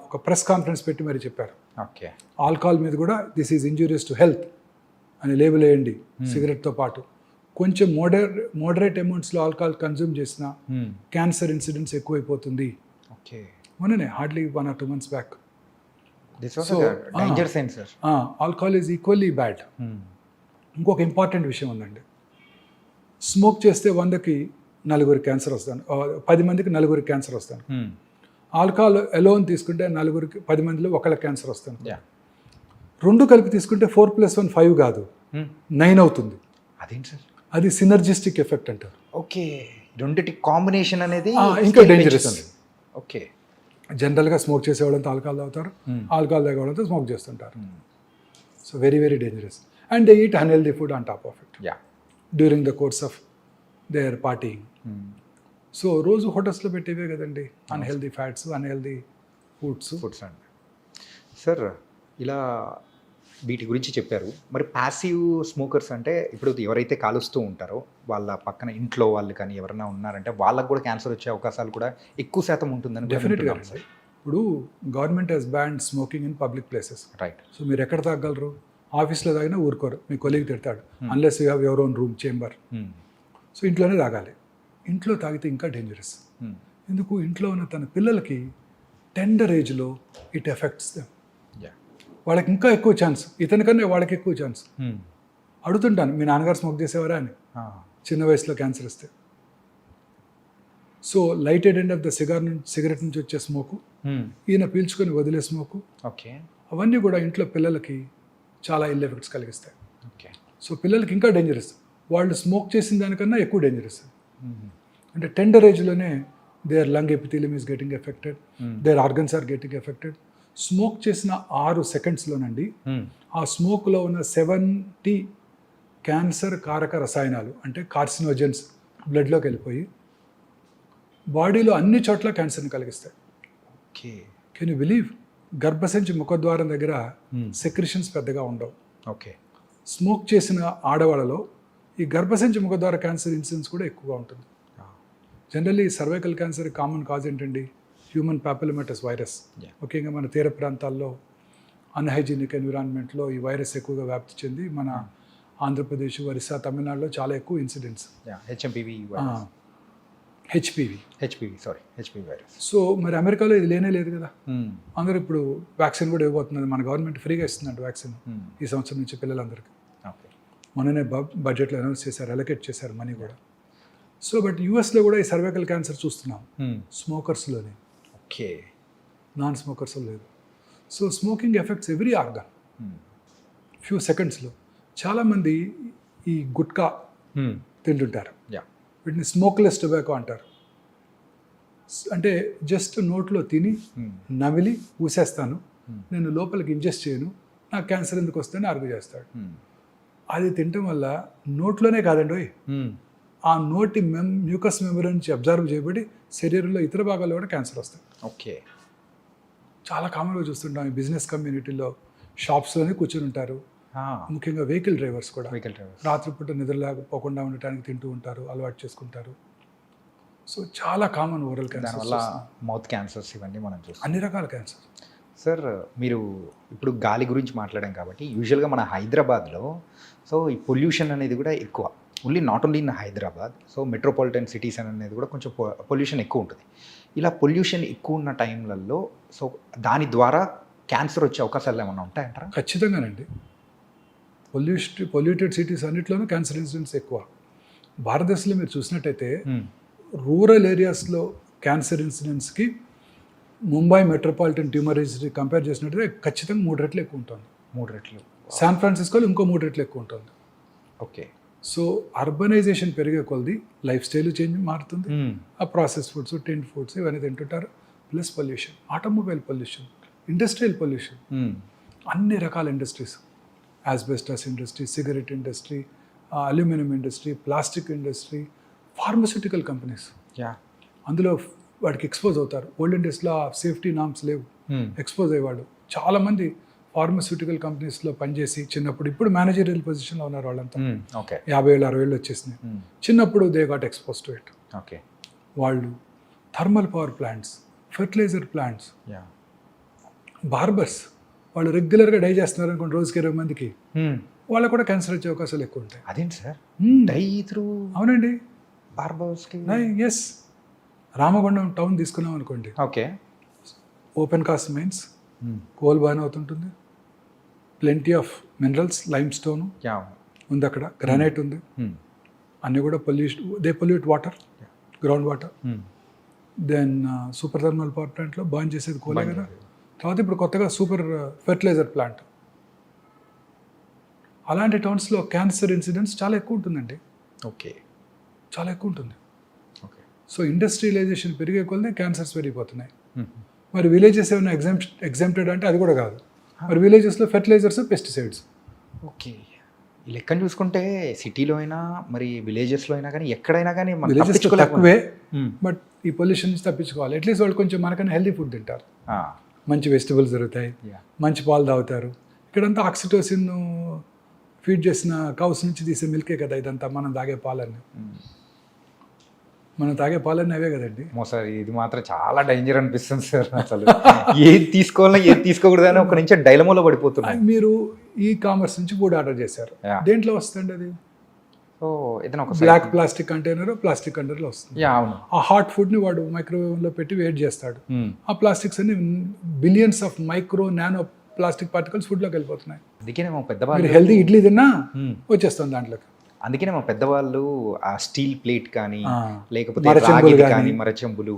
ఒక ప్రెస్ కాన్ఫరెన్స్ పెట్టి మరి చెప్పారు, ఓకే, ఆల్కహాల్ మీద కూడా this is injurious to health అని లేబుల్ వేయండి సిగరెట్తో పాటు. కొంచెం మోడరేట్ అమౌంట్స్లో ఆల్కహాల్ కన్జ్యూమ్ చేసిన క్యాన్సర్ ఇన్సిడెంట్స్ ఎక్కువైపోతుంది. ఓకే, మొన్ననే hardly 1 or 2 months back. Alcohol is equally bad. ఇంకొక ఇంపార్టెంట్ విషయం ఉందండి, స్మోక్ చేస్తే 100కి 4 క్యాన్సర్ వస్తాను, 10 మందికి 4 క్యాన్సర్ వస్తాను. ఆల్కహాల్ ఎలోన్ తీసుకుంటే 10 మందిలో 1 క్యాన్సర్ వస్తాను. 2 కలిపి తీసుకుంటే 4 + 1 5 కాదు, 9 అవుతుంది. అదేంటి సార్? అది సినర్జిస్టిక్ ఎఫెక్ట్ అంటారు. ఓకే, రెండిటి కాంబినేషన్ అనేది ఇంకా డేంజరస్. ఓకే, జనరల్గా స్మోక్ చేసేవాళ్ళంతా ఆల్కహాల్ తాగుతారు, ఆల్కహాల్ తాగేవాళ్ళంతా స్మోక్ చేస్తుంటారు. So very very dangerous. And they eat unhealthy food on top of it yeah during the course of their partying. So రోజు హోటల్స్లో పెట్టేవే కదండి అన్హెల్దీ ఫ్యాట్స్, అన్హెల్దీ ఫుడ్స్. అండి. Sir ఇలా వీటి గురించి చెప్పారు. మరి ప్యాసివ్ స్మోకర్స్ అంటే ఇప్పుడు ఎవరైతే కాలుస్తూ ఉంటారో వాళ్ళ పక్కన ఇంట్లో వాళ్ళు కానీ ఎవరైనా ఉన్నారంటే వాళ్ళకు కూడా క్యాన్సర్ వచ్చే అవకాశాలు కూడా ఎక్కువ శాతం ఉంటుందని డెఫినెట్గా సార్. ఇప్పుడు government has ban smoking in public places. Right. So మీరు ఎక్కడ తాగలరు? ఆఫీస్లో తాగినా ఊరుకోరు, మీ కొలీగ్ తిడతాడు unless you have your own room chamber. So ఇంట్లోనే తాగాలి. ఇంట్లో తాగితే ఇంకా డేంజరస్. ఎందుకు? ఇంట్లో ఉన్న తన పిల్లలకి టెండర్ ఏజ్లో ఇట్ ఎఫెక్ట్స్ దెమ్. వాళ్ళకి ఇంకా ఎక్కువ ఛాన్స్, ఇతనికన్నా వాళ్ళకి ఎక్కువ ఛాన్స్. అడుగుతుంటాను, మీ నాన్నగారు స్మోక్ చేసేవారా అని, చిన్న వయసులో క్యాన్సర్ వస్తే. So lighted end of the cigarette నుంచి వచ్చే స్మోకు, ఈయన పీల్చుకొని వదిలే స్మోకు, ఓకే, అవన్నీ కూడా ఇంట్లో పిల్లలకి చాలా ఇల్ ఎఫెక్ట్స్ కలిగిస్తాయి. ఓకే. సో పిల్లలకి ఇంకా డేంజరస్. వాళ్ళు స్మోక్ చేసిన దానికన్నా ఎక్కువ డేంజరస్. అంటే టెండర్ ఏజ్లోనే their lung epithelium is getting affected, their organs are getting affected. Smoke చేసిన 6 సెకండ్స్లోనండి ఆ స్మోక్లో ఉన్న 70 క్యాన్సర్ కారక రసాయనాలు అంటే కార్సినోజెన్స్ బ్లడ్లోకి వెళ్ళిపోయి బాడీలో అన్ని చోట్ల క్యాన్సర్ని కలిగిస్తాయి. ఓకే. Can you believe? గర్భసంచి ముఖద్వారం దగ్గర సెక్రిషన్స్ పెద్దగా ఉండవు. ఓకే. స్మోక్ చేసిన ఆడవాళ్ళలో ఈ గర్భసంచి ముఖద్వార క్యాన్సర్ ఇన్సిడెన్స్ కూడా ఎక్కువగా ఉంటుంది. Generally cervical cancer common cause ఏంటండి? Human papillomatous virus. ముఖ్యంగా మన తీర ప్రాంతాల్లో అన్హైజీనిక్ ఎన్విరాన్మెంట్లో ఈ వైరస్ ఎక్కువగా వ్యాప్తి చెంది మన ఆంధ్రప్రదేశ్, ఒరిస్సా, తమిళనాడులో చాలా ఎక్కువ ఇన్సిడెంట్స్. HPV virus. సో మరి అమెరికాలో ఇది లేనే లేదు కదా. అందరూ ఇప్పుడు వ్యాక్సిన్ కూడా ఇవ్వబోతున్నది. మన గవర్నమెంట్ ఫ్రీగా ఇస్తుందండి వ్యాక్సిన్ ఈ సంవత్సరం నుంచి పిల్లలందరికీ. మొన్ననే బడ్జెట్లో అనౌన్స్ చేశారు, అలొకేట్ చేశారు మనీ కూడా. సో బట్ యూఎస్లో కూడా ఈ సర్వైకల్ క్యాన్సర్ చూస్తున్నాం స్మోకర్స్లోనే. ఓకే. నాన్ స్మోకర్స్ లేదు. So smoking effects every organ few సెకండ్స్లో. చాలామంది ఈ గుట్కా తింటుంటారు, వీటిని స్మోక్లెస్ టొబాకో అంటారు. అంటే జస్ట్ నోట్లో తిని నమిలి ఊసేస్తాను, నేను లోపలికి ఇంజెస్ట్ చేయను, నాకు క్యాన్సర్ ఎందుకు వస్తుందని ఆర్గ్యూ చేస్తాడు. అది తినటం వల్ల నోట్లోనే కాదండి, ఆ నోటి మ్యూకస్ మెమరీ నుంచి అబ్జర్వ్ చేయబడి శరీరంలో ఇతర భాగాల్లో కూడా క్యాన్సర్ వస్తాయి. ఓకే. చాలా కామన్గా చూస్తుంటాం ఈ బిజినెస్ కమ్యూనిటీలో. షాప్స్లోనే కూర్చొని ఉంటారు, ముఖ్యంగా వెహికల్ డ్రైవర్స్ కూడా రాత్రిపూట నిద్రలేకపోకుండా ఉండటానికి తింటూ ఉంటారు, అలవాటు చేసుకుంటారు. సో చాలా కామన్ ఓరల్ క్యాన్సర్ వల్ల మౌత్ క్యాన్సర్స్ ఇవన్నీ మనం చూస్తాం, అన్ని రకాల క్యాన్సర్. సార్ మీరు ఇప్పుడు గాలి గురించి మాట్లాడాం కాబట్టి యూజువల్గా మన హైదరాబాద్లో సో ఈ పొల్యూషన్ అనేది కూడా ఎక్కువ. Not only in Hyderabad, so metropolitan cities అనేది కూడా కొంచెం పొల్యూషన్ ఎక్కువ ఉంటుంది. ఇలా పొల్యూషన్ ఎక్కువ ఉన్న టైంలలో సో దాని ద్వారా క్యాన్సర్ వచ్చే అవకాశాలు ఏమైనా ఉంటాయంటారా? ఖచ్చితంగానండి. పొల్యూటెడ్ సిటీస్ అన్నింటిలోనూ క్యాన్సర్ ఇన్సిడెంట్స్ ఎక్కువ. భారతదేశంలో మీరు చూసినట్టయితే రూరల్ ఏరియాస్లో క్యాన్సర్ ఇన్సిడెంట్స్కి Mumbai metropolitan tumour registry compare చేసినట్టయితే ఖచ్చితంగా 3 రెట్లు ఎక్కువ ఉంటుంది. 3 రెట్లు. శాన్ ఫ్రాన్సిస్కోలో ఇంకో 3 రెట్లు ఎక్కువ ఉంటుంది. ఓకే. సో అర్బనైజేషన్ పెరిగే కొలది లైఫ్ స్టైల్ చేంజ్ మారుతుంది. ఆ ప్రాసెస్ ఫుడ్స్, టిన్ ఫుడ్స్ ఇవన్నీ తింటుంటారు. Plus pollution, automobile pollution, industrial pollution, అన్ని రకాల industries, asbestos industry, cigarette industry, aluminium industry, plastic industry, pharmaceutical companies అందులో వాడికి ఎక్స్పోజ్ అవుతారు. ఓల్డెన్ డేస్లో సేఫ్టీ నామ్స్ లేవు, ఎక్స్పోజ్ అయ్యేవాడు. చాలామంది ఫార్మస్యూటికల్ కంపెనీస్లో పనిచేసి చిన్నప్పుడు, ఇప్పుడు మేనేజరియల్ పొజిషన్లో ఉన్నారు వాళ్ళంతా. 50 ఏళ్ళు 60 ఏళ్ళు వచ్చేసినాయి. చిన్నప్పుడు they got expose to it. Okay. వాళ్ళు thermal power plants, fertiliser plants, barbers, వాళ్ళు రెగ్యులర్గా డై చేస్తున్నారు అనుకోండి రోజుకి 20 మందికి, వాళ్ళకు కూడా క్యాన్సర్ వచ్చే అవకాశాలు ఎక్కువ ఉంటాయి. అదేంటి సార్? Die through? అవునండి, బార్బర్స్కి. ఎస్. రామగుండం టౌన్ తీసుకున్నాం అనుకోండి, okay, open cast mines, coal బాగానే అవుతుంటుంది, plenty of minerals, limestone ఉంది అక్కడ, గ్రానైట్ ఉంది, అన్నీ కూడా pollute water, ground water. Then super thermal power ప్లాంట్లో బర్న్ చేసేది కోలే కదా. తర్వాత ఇప్పుడు కొత్తగా సూపర్ ఫెర్టిలైజర్ ప్లాంట్. అలాంటి టౌన్స్లో క్యాన్సర్ ఇన్సిడెంట్స్ చాలా ఎక్కువ ఉంటుందండి. ఓకే, చాలా ఎక్కువ ఉంటుంది. ఓకే. సో ఇండస్ట్రియలైజేషన్ పెరిగే కొలది క్యాన్సర్స్ పెరిగిపోతున్నాయి. మరి విలేజెస్ ఏమైనా ఎగ్జామ్టెడ్ అంటే అది కూడా కాదు. మరి విలేజెస్లో ఫెర్టిలైజర్స్, పెస్టిసైడ్స్. ఓకే. ఈ లెక్కను చూసుకుంటే సిటీలో అయినా మరి విలేజెస్లో అయినా కానీ ఎక్కడైనా కానీ మనం విలేజెస్ తప్పించుకోలేకపోతున్నాం. తక్కువే, బట్ ఈ పొల్యూషన్ నుంచి తప్పించుకోవాలి. అట్లీస్ట్ వాళ్ళు కొంచెం మనకన్నా హెల్తీ ఫుడ్ తింటారు, మంచి వెజిటబుల్స్ దొరుకుతాయి, మంచి పాలు తాగుతారు. ఇక్కడంతా ఆక్సిటోసిన్ ఫీడ్ చేసిన కౌస్ నుంచి తీసే మిల్కే కదా ఇదంతా. మనం తాగే పాలన్నీ, మనం తాగే పాలన్నీ అవే కదండి. సార్ ఇది మాత్రం చాలా డేంజర్ అనిపిస్తుంది సార్. అసలు ఏది తీసుకోవాలన్నా ఏది తీసుకోకూడదని ఒక నుంచి డైలమోలో పడిపోతున్నాయి. మీరు ఈ కామర్స్ నుంచి ఫుడ్ ఆర్డర్ చేశారు, Yeah. దేంట్లో వస్తుంది అది? సో ఏదైనా ఒక బ్లాక్ ప్లాస్టిక్ కంటైనర్, ప్లాస్టిక్ కంటైనర్లో వస్తుంది. అవును. ఆ హాట్ ఫుడ్ని వాడు మైక్రోవేవ్లో పెట్టి వేట్ చేస్తాడు. ఆ ప్లాస్టిక్స్ అన్ని billions of micro nano plastic particles ఫుడ్లోకి వెళ్ళిపోతున్నాయి. అందుకనే మా మీరు పెద్దవాళ్ళు హెల్దీ ఇడ్లీ తిన్నా వచ్చేస్తుంది దాంట్లోకి. అందుకనే మా పెద్దవాళ్ళు ఆ స్టీల్ ప్లేట్ కానీ ఆ, లేకపోతే మరచెంబులు రాగిది కానీ. కానీ మరచెంబులు.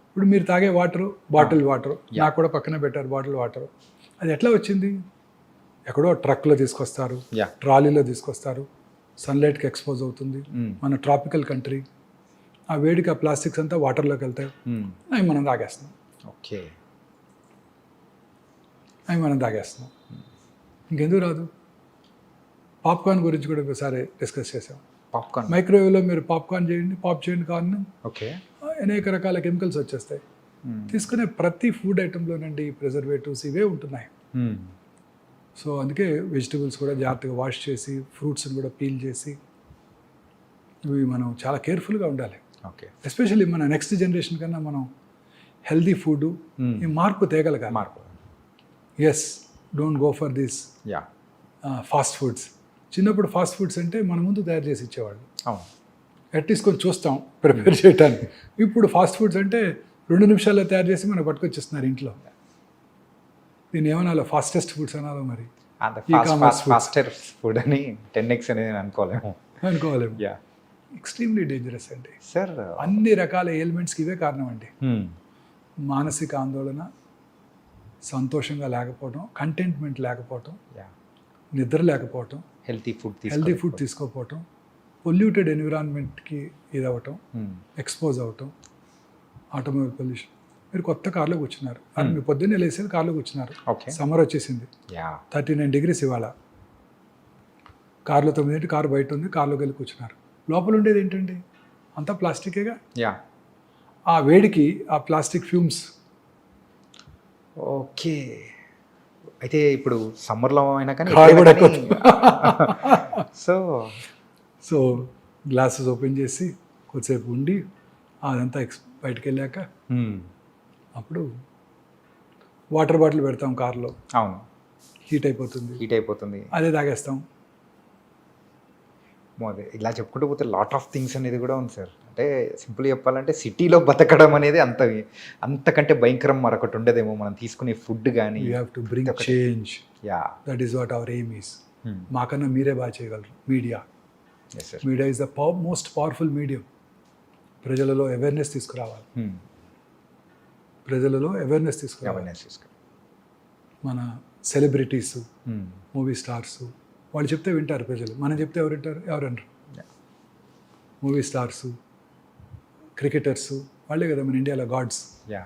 ఇప్పుడు మీరు తాగే వాటర్, బాటిల్ వాటర్, నాకు కూడా పక్కన పెట్టారు బాటిల్ వాటర్. అది ఎట్లా వచ్చింది? ఎక్కడో ట్రక్లో తీసుకొస్తారు, యా. ట్రాలీలో తీసుకొస్తారు, సన్లైట్కి ఎక్స్పోజ్ అవుతుంది. మన ట్రాపికల్ కంట్రీ, ఆ వేడికి ఆ ప్లాస్టిక్స్ అంతా వాటర్లోకి వెళ్తాయి, అవి మనం తాగేస్తున్నాం. ఓకే. ఇంకెందుకు రాదు? పాప్కార్న్ గురించి కూడా ఒకసారి డిస్కస్ చేసాం. పాప్కార్న్. మైక్రోవేవ్లో మీరు పాప్కార్న్ చేయండి, పాప్ చేయండి కార్న్, ఓకే. అనేక రకాల కెమికల్స్ వచ్చేస్తాయి. తీసుకునే ప్రతి ఫుడ్ ఐటెంలోనండి ప్రిజర్వేటివ్స్ ఇవే ఉంటున్నాయి. సో అందుకే వెజిటబుల్స్ కూడా జాగ్రత్తగా వాష్ చేసి, ఫ్రూట్స్ని కూడా పీల్ చేసి, ఇవి మనం చాలా కేర్ఫుల్గా ఉండాలి. ఓకే. ఎస్పెషల్లీ మన నెక్స్ట్ జనరేషన్ కన్నా మనం హెల్దీ ఫుడ్ ఈ మార్పు తేగలగాలి. మార్పు. Yes, don't go for this yeah. Fast foods. చిన్నప్పుడు ఫాస్ట్ ఫుడ్స్ అంటే మన ముందు తయారు చేసి ఇచ్చేవాళ్ళు, అవును. అట్లీస్ట్ కొంచెం చూస్తాం ప్రిపేర్ చేయడానికి. ఇప్పుడు ఫాస్ట్ ఫుడ్స్ అంటే 2 నిమిషాల్లో తయారు చేసి మనకు పట్టుకొచ్చేస్తున్నారు ఇంట్లో. దీన్ని ఏమనాలో, ఫాస్టెస్ట్ ఫుడ్స్ అనాలో మరి, ఫాస్టర్ ఫుడ్ అని 10x అనేది అనుకోలేము. అనుకోలేము. యా. ఎక్స్ట్రీమ్లీ డేంజరస్ అండి. సార్ అన్ని రకాల ఎయిల్మెంట్స్కి ఇవే కారణం అండి. మానసిక ఆందోళన, సంతోషంగా లేకపోవటం, కంటెంట్మెంట్ లేకపోవటం, యా. నిద్ర లేకపోవటం, హెల్తీ ఫుడ్ తీసుకోకపోవటం, పొల్యూటెడ్ ఎన్విరాన్మెంట్కి ఇదవటం, ఎక్స్పోజ్ అవటం, ఆటోమొబైల్ పొల్యూషన్. మీరు కొత్త కార్లో కూర్చున్నారు, అది మీ పొద్దున్నే లేసేది కార్లో కూర్చున్నారు, ఓకే. సమ్మర్ వచ్చేసింది, యా. 39 degrees ఇవాళ. కార్లో 9 కారు బయట ఉంది, కార్లోకి వెళ్ళి కూర్చున్నారు. లోపల ఉండేది ఏంటండి? అంతా ప్లాస్టికేగా. యా. ఆ వేడికి ఆ ప్లాస్టిక్ ఫ్యూమ్స్. ఓకే. అయితే ఇప్పుడు సమ్మర్లో అయినా కానీ కారు కూడా సో సో గ్లాసెస్ ఓపెన్ చేసి కొద్దిసేపు ఉండి అదంతా బయటకు వెళ్ళాక అప్పుడు వాటర్ బాటిల్ పెడతాం కార్లో, అవును, హీట్ అయిపోతుంది, అదే తాగేస్తాం. అదే ఇలా చెప్పుకుంటూ పోతే లాట్ ఆఫ్ థింగ్స్ అనేది కూడా ఉంది సార్. అంటే సింపుల్ చెప్పాలంటే సిటీలో బతకడం అనేది అంతకంటే భయంకరం మరొకటి ఉండదేమో. మనం తీసుకునే ఫుడ్ కానీ you have to bring change. Yeah. That is what hour aim is. మాకన్నా మీరే బాగా చేయగలరు. Media is the most powerful medium. ప్రజలలో అవేర్నెస్ తీసుకురావాలి. మన సెలబ్రిటీస్, మూవీ స్టార్స్, వాళ్ళు చెప్తే వింటారు ప్రజలు. మనం చెప్తే ఎవరు వింటారు? ఎవరన్నారు? మూవీ స్టార్స్, క్రికెటర్స్, వాళ్ళే కదా మన ఇండియాలో గాడ్స్. యా.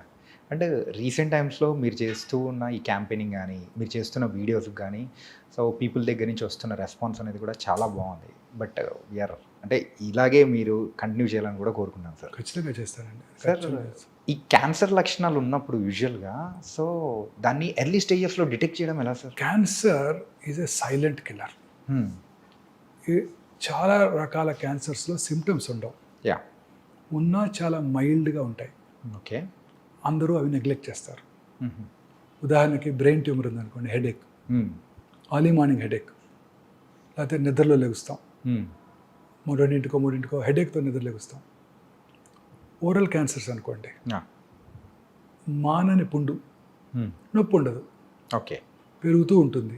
అంటే రీసెంట్ టైమ్స్లో మీరు చేస్తూ ఉన్న ఈ క్యాంపెయినింగ్ కానీ, మీరు చేస్తున్న వీడియోస్కి కానీ, సో పీపుల్ దగ్గర నుంచి వస్తున్న రెస్పాన్స్ అనేది కూడా చాలా బాగుంది. బట్ వీఆర్ అంటే ఇలాగే మీరు కంటిన్యూ చేయాలని కూడా కోరుకున్నాను సార్. ఖచ్చితంగా చేస్తానండి సార్. ఈ క్యాన్సర్ లక్షణాలు ఉన్నప్పుడు యూజువల్గా సో దాన్ని ఎర్లీ స్టేజెస్లో డిటెక్ట్ చేయడం ఎలా sir? Cancer is a silent killer. చాలా రకాల క్యాన్సర్స్లో సిమ్టమ్స్ ఉండవు, యా, ఉన్నా చాలా మైల్డ్గా ఉంటాయి. ఓకే. అందరూ అవి నెగ్లెక్ట్ చేస్తారు. ఉదాహరణకి బ్రెయిన్ ట్యూమర్ ఉందనుకోండి, హెడేక్, ఎర్లీ మార్నింగ్ హెడేక్, లేకపోతే నిద్రలో లెగుస్తాం, 2-3 హెడేక్తో నిద్ర లెగుస్తాం. ఓరల్ క్యాన్సర్స్ అనుకోండి, మానని పుండు, నొప్పి ఉండదు, ఓకే, పెరుగుతూ ఉంటుంది,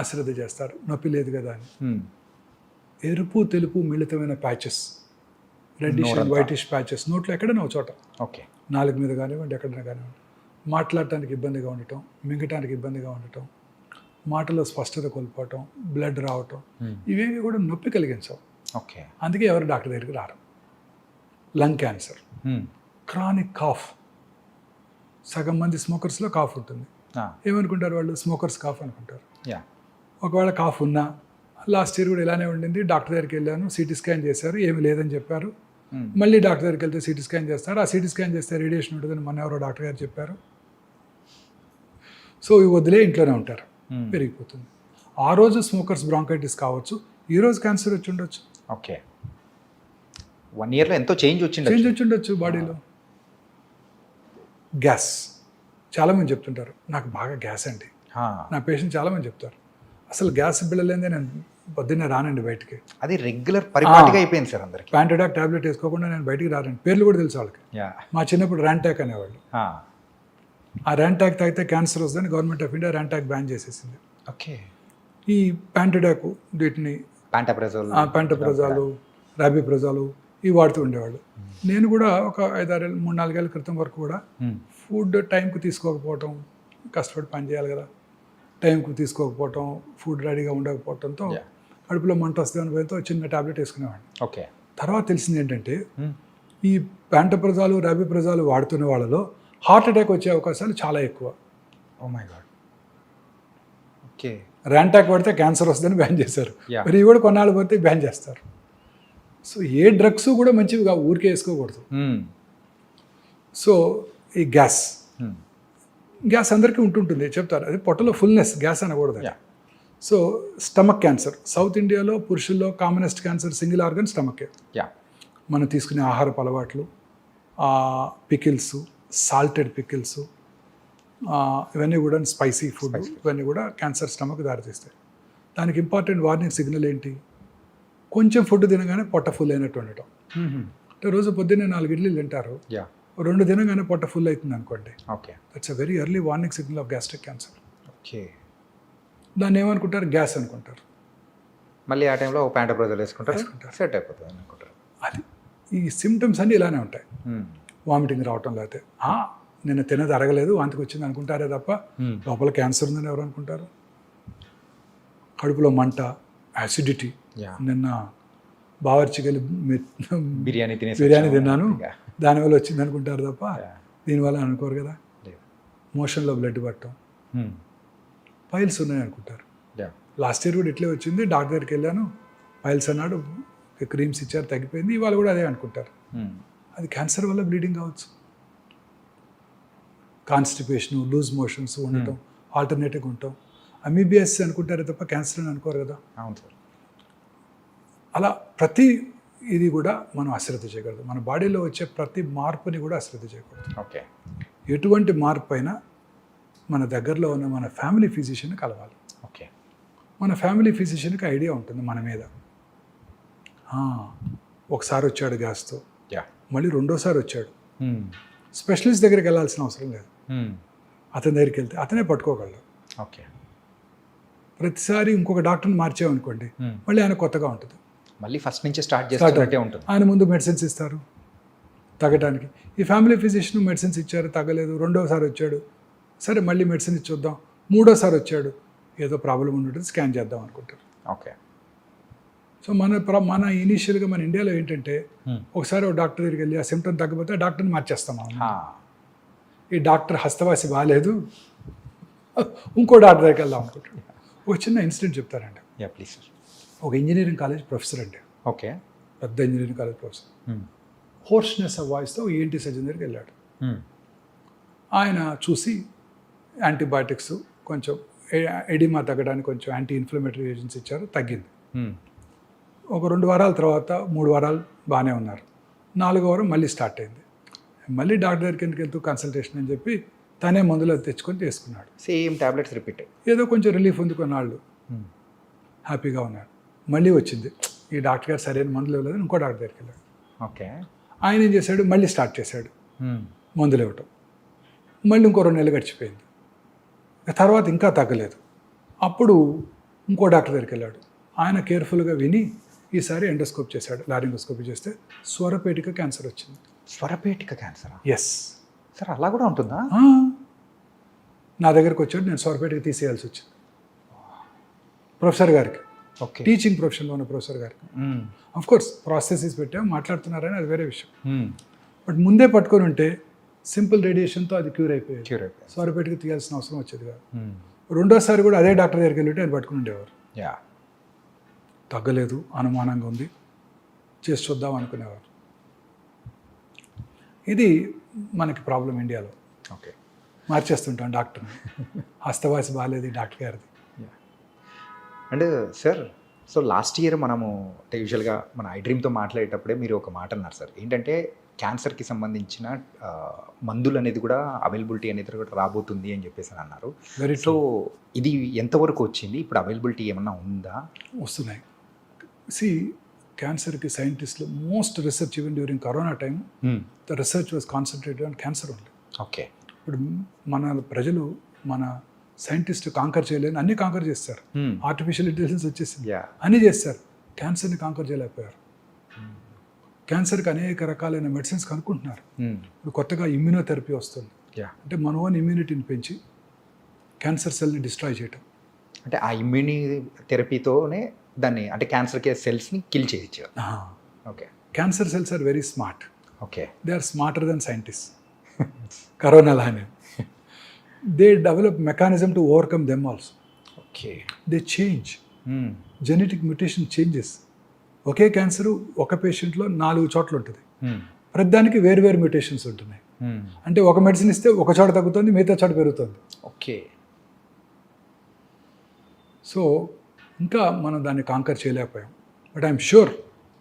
అశ్రద్ధ చేస్తారు, నొప్పి లేదు కదా అని. ఎరుపు తెలుపు మిళితమైన patches, reddish and whitish patches నోట్లో ఎక్కడైనా ఒక చోట, ఓకే, నాలుగు మీద కానివ్వండి, ఎక్కడైనా కానివ్వండి. మాట్లాడటానికి ఇబ్బందిగా ఉండటం, మింగటానికి ఇబ్బందిగా ఉండటం, మాటలో స్పష్టత కోల్పోవటం, బ్లడ్ రావటం, ఇవేవి కూడా నొప్పి కలిగించవు. ఓకే. అందుకే ఎవరు డాక్టర్ దగ్గరికి రారు. లంగ్ క్యాన్సర్, క్రానిక్ కాఫ్, సగం మంది స్మోకర్స్లో కాఫ్ ఉంటుంది. ఏమనుకుంటారు వాళ్ళు? స్మోకర్స్ కాఫ్ అనుకుంటారు. యా ఒకవేళ కాఫ్ ఉన్నా, లాస్ట్ ఇయర్ కూడా ఇలానే ఉండింది, డాక్టర్ దగ్గరికి వెళ్ళాను, సిటీ స్కాన్ చేశారు, ఏమి లేదని చెప్పారు. మళ్ళీ డాక్టర్ దగ్గరికి వెళ్తే సిటీ స్కాన్ చేస్తారు, ఆ సిటీ స్కాన్ చేస్తే రేడియేషన్ ఉంటుందని మన ఎవరో డాక్టర్ గారు చెప్పారు. సో ఇవి వదిలే ఇంట్లోనే ఉంటారు, పెరిగిపోతుంది. ఆ రోజు స్మోకర్స్ బ్రాంకైటిస్ కావచ్చు, ఈ రోజు క్యాన్సర్ వచ్చి ఉండొచ్చు. ఓకే, 1 ఇయర్లో ఎంతో చేంజ్ వచ్చి ఉండొచ్చు బాడీలో. గ్యాస్, చాలామంది చెప్తుంటారు నాకు బాగా గ్యాస్ అండి. నా పేషెంట్ చాలామంది చెప్తారు అసలు గ్యాస్ బిళ్ళలేదే నేను పొద్దున్నే రానండి బయటికి. అది రెగ్యులర్ పరిపాటిగా అయిపోయింది సార్ అందరికి. ప్యాంటడాక్ టాబ్లెట్ వేసుకోకుండా నేను బయటికి రానండి. పేర్లు కూడా తెలుసు వాళ్ళకి. మా చిన్నప్పుడు ర్యాంటాక్ అనేవాళ్ళు. ఆ ర్యాంటాక్ తాగితే క్యాన్సర్ వస్తుందని government of India Rantac ban చేసేసింది. ఓకే, ఈ ప్యాంటడాక్ వీటిని ప్యాంటప్రజాలు, రాబిప్రజాలు ఇవి వాడుతూ ఉండేవాళ్ళు. నేను కూడా ఒక 3-4 ఏళ్ళ క్రితం వరకు కూడా ఫుడ్ టైంకి తీసుకోకపోవటం, కష్టపడి పని చేయాలి కదా, టైంకి తీసుకోకపోవటం, ఫుడ్ రెడీగా ఉండకపోవడంతో కడుపులో మంట వస్తుంది అని భయంతో చిన్న టాబ్లెట్ వేసుకునేవాడిని. ఓకే, తర్వాత తెలిసింది ఏంటంటే ఈ ప్యాంటప్రజాలు, రాబిప్రజాలు వాడుతున్న వాళ్ళలో హార్ట్ అటాక్ వచ్చే అవకాశాలు చాలా ఎక్కువ. Oh my God. Okay, Rantac పడితే క్యాన్సర్ వస్తుందని బ్యాన్ చేశారు. మరి ఇవి కూడా కొన్నాళ్ళు పడితే బ్యాన్ చేస్తారు. సో ఏ డ్రగ్స్ కూడా మంచివి ఊరికే వేసుకోకూడదు. సో ఈ గ్యాస్ అందరికీ ఉంటుంటుంది, చెప్తారు. అది పొట్టలో ఫుల్నెస్, గ్యాస్ అనకూడదు. సో స్టమక్ క్యాన్సర్, సౌత్ ఇండియాలో పురుషుల్లో commonest cancer single organ stomach ache. మనం తీసుకునే ఆహారపు అలవాట్లు, పికిల్స్, సాల్టెడ్ పికిల్స్, ఇవన్నీ కూడా స్పైసీ ఫుడ్, ఇవన్నీ కూడా క్యాన్సర్ స్టమక్ దారితీస్తాయి. దానికి ఇంపార్టెంట్ వార్నింగ్ సిగ్నల్ ఏంటి? కొంచెం ఫుడ్ తినగానే పొట్ట ఫుల్ అయినట్టు ఉండటం. అంటే రోజు పొద్దున్నే 4 ఇడ్లీలు తింటారు, 2 తినగానే పొట్ట ఫుల్ అవుతుంది అనుకోండి. Okay, that's a very early warning signal off gastric cancer. Okay, దాన్ని ఏమనుకుంటారు? గ్యాస్ అనుకుంటారు. మళ్ళీ ఆ టైంలో ప్యాంటప్రజాల్ వేసుకుంటారు, సెట్ అయిపోతుంది అనుకుంటారు. అది ఈ సిమ్టమ్స్ అన్నీ ఇలానే ఉంటాయి. వామిటింగ్ రావటం, లేకపోతే నిన్న తినది అరగలేదు వాంతికి వచ్చింది అనుకుంటారే తప్ప లోపల క్యాన్సర్ ఉందని ఎవరు అనుకుంటారు? కడుపులో మంట, యాసిడిటీ. నిన్న బావర్చికి వెళ్ళి బిర్యానీ తిన్నాను దానివల్ల వచ్చింది అనుకుంటారు తప్ప దీనివల్ల అనుకోరు కదా. మోషన్లో బ్లడ్ పట్టడం, పైల్స్ ఉన్నాయి అనుకుంటారు. లాస్ట్ ఇయర్ కూడా ఇట్లే వచ్చింది, డాక్టర్ దగ్గరికి వెళ్ళాను, పైల్స్ అన్నాడు, క్రీమ్స్ ఇచ్చారు, తగ్గిపోయింది. ఇవాళ కూడా అదే అనుకుంటారు. అది క్యాన్సర్ వల్ల బ్లీడింగ్ కావచ్చు. కాన్స్టిపేషన్, లూజ్ మోషన్స్ ఉండటం, ఆల్టర్నేటివ్గా ఉండటం, అమీబియాసిస్ అనుకుంటారే తప్ప క్యాన్సర్ అని అనుకోరు కదా. అవును సార్. అలా ప్రతి ఇది కూడా మనం అశ్రద్ధ చేయకూడదు. మన బాడీలో వచ్చే ప్రతి మార్పుని కూడా అశ్రద్ధ చేయకూడదు. ఓకే, ఎటువంటి మార్పు అయినా మన దగ్గరలో ఉన్న మన ఫ్యామిలీ ఫిజిషియన్ని కలవాలి. ఓకే, మన ఫ్యామిలీ ఫిజిషియన్కి ఐడియా ఉంటుంది మన మీద. ఒకసారి వచ్చాడు గ్యాస్తో, మళ్ళీ రెండోసారి వచ్చాడు, స్పెషలిస్ట్ దగ్గరికి వెళ్ళాల్సిన అవసరం లేదు. అతని దగ్గరికి వెళ్తే అతనే పట్టుకోగలడు. ఓకే, ప్రతిసారి ఇంకొక డాక్టర్ని మార్చామనుకోండి, మళ్ళీ ఆయన కొత్తగా ఉంటుంది, మళ్ళీ ఫస్ట్ నుంచి స్టార్ట్ చేసినట్టే ఉంటుంది. ఆయన ముందు మెడిసిన్స్ ఇస్తారు తగ్గడానికి. ఈ ఫ్యామిలీ ఫిజిషియన్ మెడిసిన్స్ ఇచ్చారు, తగ్గలేదు, రెండోసారి వచ్చాడు, సరే మళ్ళీ మెడిసిన్ ఇచ్చొద్దాం, మూడోసారి వచ్చాడు, ఏదో ప్రాబ్లం ఉంటుంది, స్కాన్ చేద్దాం అనుకుంటారు. ఓకే, సో మన ఇనీషియల్గా మన ఇండియాలో ఏంటంటే ఒకసారి ఒక డాక్టర్ దగ్గరికి వెళ్ళి ఆ సిమ్టమ్ తగ్గకపోతే ఆ డాక్టర్ని మార్చేస్తాం. ఈ డాక్టర్ హస్తవాసి బాగాలేదు, ఇంకో డాక్టర్ దగ్గరికి వెళ్దాం అనుకుంటాడు. ఒక చిన్న ఇన్సిడెంట్ చెప్తారండి. Please sir. ఒక ఇంజనీరింగ్ కాలేజ్ ప్రొఫెసర్ అండి, ఓకే, పెద్ద engineering college professor, hoarseness of వాయిస్తో ఏంటి సర్జన్ దగ్గరికి వెళ్ళాడు. ఆయన చూసి యాంటీబయాటిక్స్, కొంచెం ఎడిమా తగ్గడానికి కొంచెం యాంటీ ఇన్ఫ్లమేటరీ ఏజెంట్స్ ఇచ్చారు, తగ్గింది. ఒక 2 వారాల తర్వాత 3 వారాలు బాగానే ఉన్నారు, 4వ వారం మళ్ళీ స్టార్ట్ అయింది. మళ్ళీ డాక్టర్ దగ్గరికి ఎందుకు వెళ్తూ కన్సల్టేషన్ అని చెప్పి తనే మందులు తెచ్చుకొని తీసుకున్నాడు. సేమ్ టాబ్లెట్స్ రిపీట్, ఏదో కొంచెం రిలీఫ్ ఉంది, కొన్నాళ్ళు హ్యాపీగా ఉన్నాడు. మళ్ళీ వచ్చింది, ఈ డాక్టర్ గారు సరైన మందులు ఇవ్వలేదు, ఇంకో డాక్టర్ దగ్గరికి వెళ్ళాడు. ఓకే, ఆయన ఏం చేశాడు, మళ్ళీ స్టార్ట్ చేశాడు మందులు ఇవ్వటం. మళ్ళీ ఇంకో 2 నెలలు గడిచిపోయింది, తర్వాత ఇంకా తగ్గలేదు. అప్పుడు ఇంకో డాక్టర్ దగ్గరికి వెళ్ళాడు. ఆయన కేర్ఫుల్గా విని ఈసారి ఎండోస్కోప్ చేశాడు, లారింగోస్కోపీ చేస్తే స్వరపేటిక క్యాన్సర్ వచ్చింది. స్వరపేటిక క్యాన్సరా? ఎస్ సార్, అలా కూడా ఉంటుందా? నా దగ్గరికి వచ్చాడు, నేను స్వరపేటిక తీసేయాల్సి వచ్చింది ప్రొఫెసర్ గారికి. ఓకే, టీచింగ్ ప్రొఫెషన్లో ఉన్న ప్రొఫెసర్ గారికి. అఫ్ కోర్స్ ప్రాసెసెస్ పెట్టాం, మాట్లాడుతున్నారని అది వేరే విషయం. బట్ ముందే పట్టుకొని ఉంటే సింపుల్ రేడియేషన్తో అది క్యూర్ అయిపోయేది. క్యూర్ అయిపోయింది. స్వరపేటకి తీయాల్సిన అవసరం వచ్చేది కాదు. రెండోసారి కూడా అదే డాక్టర్ దగ్గరికి వెళ్ళి ఆయన పట్టుకుని ఉండేవారు. యా. తగ్గలేదు, అనుమానంగా ఉంది, చేసి చూద్దాం అనుకునేవారు. ఇది మనకి ప్రాబ్లం ఇండియాలో. ఓకే. మార్చేస్తుంటాం డాక్టర్ని. హస్తవాసి బాగాలేదు ఈ డాక్టర్ గారిది. And sir, so last year మనము అంటే యూజువల్గా మన ఐ డ్రీమ్తో మాట్లాడేటప్పుడే మీరు ఒక మాట అన్నారు సార్, ఏంటంటే క్యాన్సర్కి సంబంధించిన మందులు అనేది కూడా అవైలబిలిటీ అనేది కూడా రాబోతుంది అని చెప్పేసి అని అన్నారు. వెరీ సో ఇది ఎంతవరకు వచ్చింది, ఇప్పుడు అవైలబిలిటీ ఏమన్నా ఉందా? వస్తున్నాయి. సి క్యాన్సర్కి సైంటిస్టులు most research even during corona time the research was concentrated on cancer only. Okay. ఇప్పుడు మన ప్రజలు మన సైంటిస్ట్ కాంకర్ చేయలేని అన్ని కాంకర్ చేస్తారు. ఆర్టిఫిషియల్ ఇంటెలిజెన్స్ వచ్చేసింది, అన్నీ చేస్తారు. క్యాన్సర్ని కాంకర్ చేయలేకపోయారు. క్యాన్సర్కి అనేక రకాలైన మెడిసిన్స్ కనుక్కుంటున్నారు. ఇప్పుడు కొత్తగా ఇమ్యూనోథెరపీ వస్తుంది. అంటే మన ఓన్ ఇమ్యూనిటీని పెంచి క్యాన్సర్ సెల్ని డిస్ట్రాయ్ చేయటం. అంటే ఆ ఇమ్యూని థెరపీతోనే దాన్ని అంటే క్యాన్సర్ సెల్స్ని కిల్ చేయొచ్చు. Okay. Cancer cells are very smart. Okay. They are smarter than scientist. Corona లానే they develop mechanism to overcome them also. Okay. They change genetic mutation changes. ఒకే క్యాన్సర్ ఒక పేషెంట్లో 4 చోట్ల ఉంటుంది. ప్రతిదానికి వేరు వేరు మ్యూటేషన్స్ ఉంటున్నాయి. అంటే ఒక మెడిసిన్ ఇస్తే ఒక చోట తగ్గుతుంది, మిగతా చోట పెరుగుతుంది. ఓకే. సో ఇంకా మనం దాన్ని కాంకర్ చేయలేకపోయాం. But I'm sure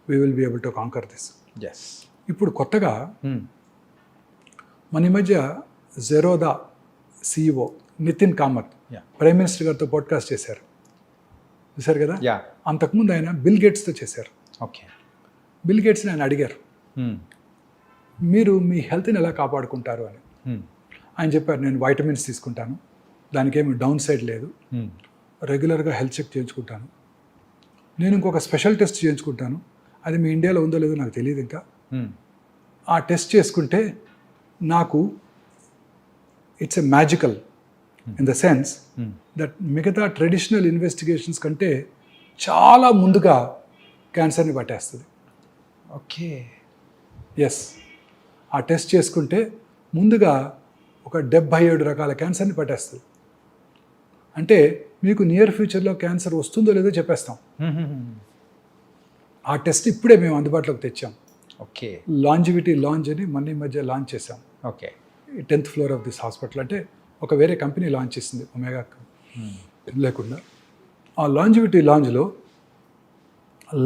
we will be able to conquer this. Yes. ఇప్పుడు కొత్తగా మన ఈ మధ్య Zerodha CEO Nithin Kamath prime minister గారితో పాడ్కాస్ట్ చేశారు, చూశారు కదా. అంతకుముందు ఆయన బిల్ గేట్స్తో చేశారు. ఓకే. బిల్ గేట్స్ని ఆయన అడిగారు, మీరు మీ హెల్త్ని ఎలా కాపాడుకుంటారు అని. ఆయన చెప్పారు, నేను వైటమిన్స్ తీసుకుంటాను, దానికి ఏమి డౌన్ సైడ్ లేదు, రెగ్యులర్గా హెల్త్ చెక్ చేయించుకుంటాను, నేను ఇంకొక స్పెషల్ టెస్ట్ చేయించుకుంటాను, అది మీ ఇండియాలో ఉందో లేదో నాకు తెలియదు ఇంకా. ఆ టెస్ట్ చేసుకుంటే నాకు it's a magical in the sense that మిగతా ట్రెడిషనల్ ఇన్వెస్టిగేషన్స్ కంటే చాలా ముందుగా క్యాన్సర్ని పట్టేస్తుంది. ఓకే. ఎస్, ఆ టెస్ట్ చేసుకుంటే ముందుగా ఒక 77 రకాల క్యాన్సర్ని పట్టేస్తుంది. అంటే మీకు నియర్ ఫ్యూచర్లో క్యాన్సర్ వస్తుందో లేదో చెప్పేస్తాం. ఆ టెస్ట్ ఇప్పుడే మేము అందుబాటులోకి తెచ్చాం. ఓకే. లాంజివిటీ లాంచ్ అని మన ఈ మధ్య లాంచ్ చేసాం. Okay. 10th floor of this hospital. అంటే ఒక వేరే కంపెనీ లాంచ్ చేసింది, ఒమేగా లేకుండా. ఆ లాంజివిటీ లాంజ్లో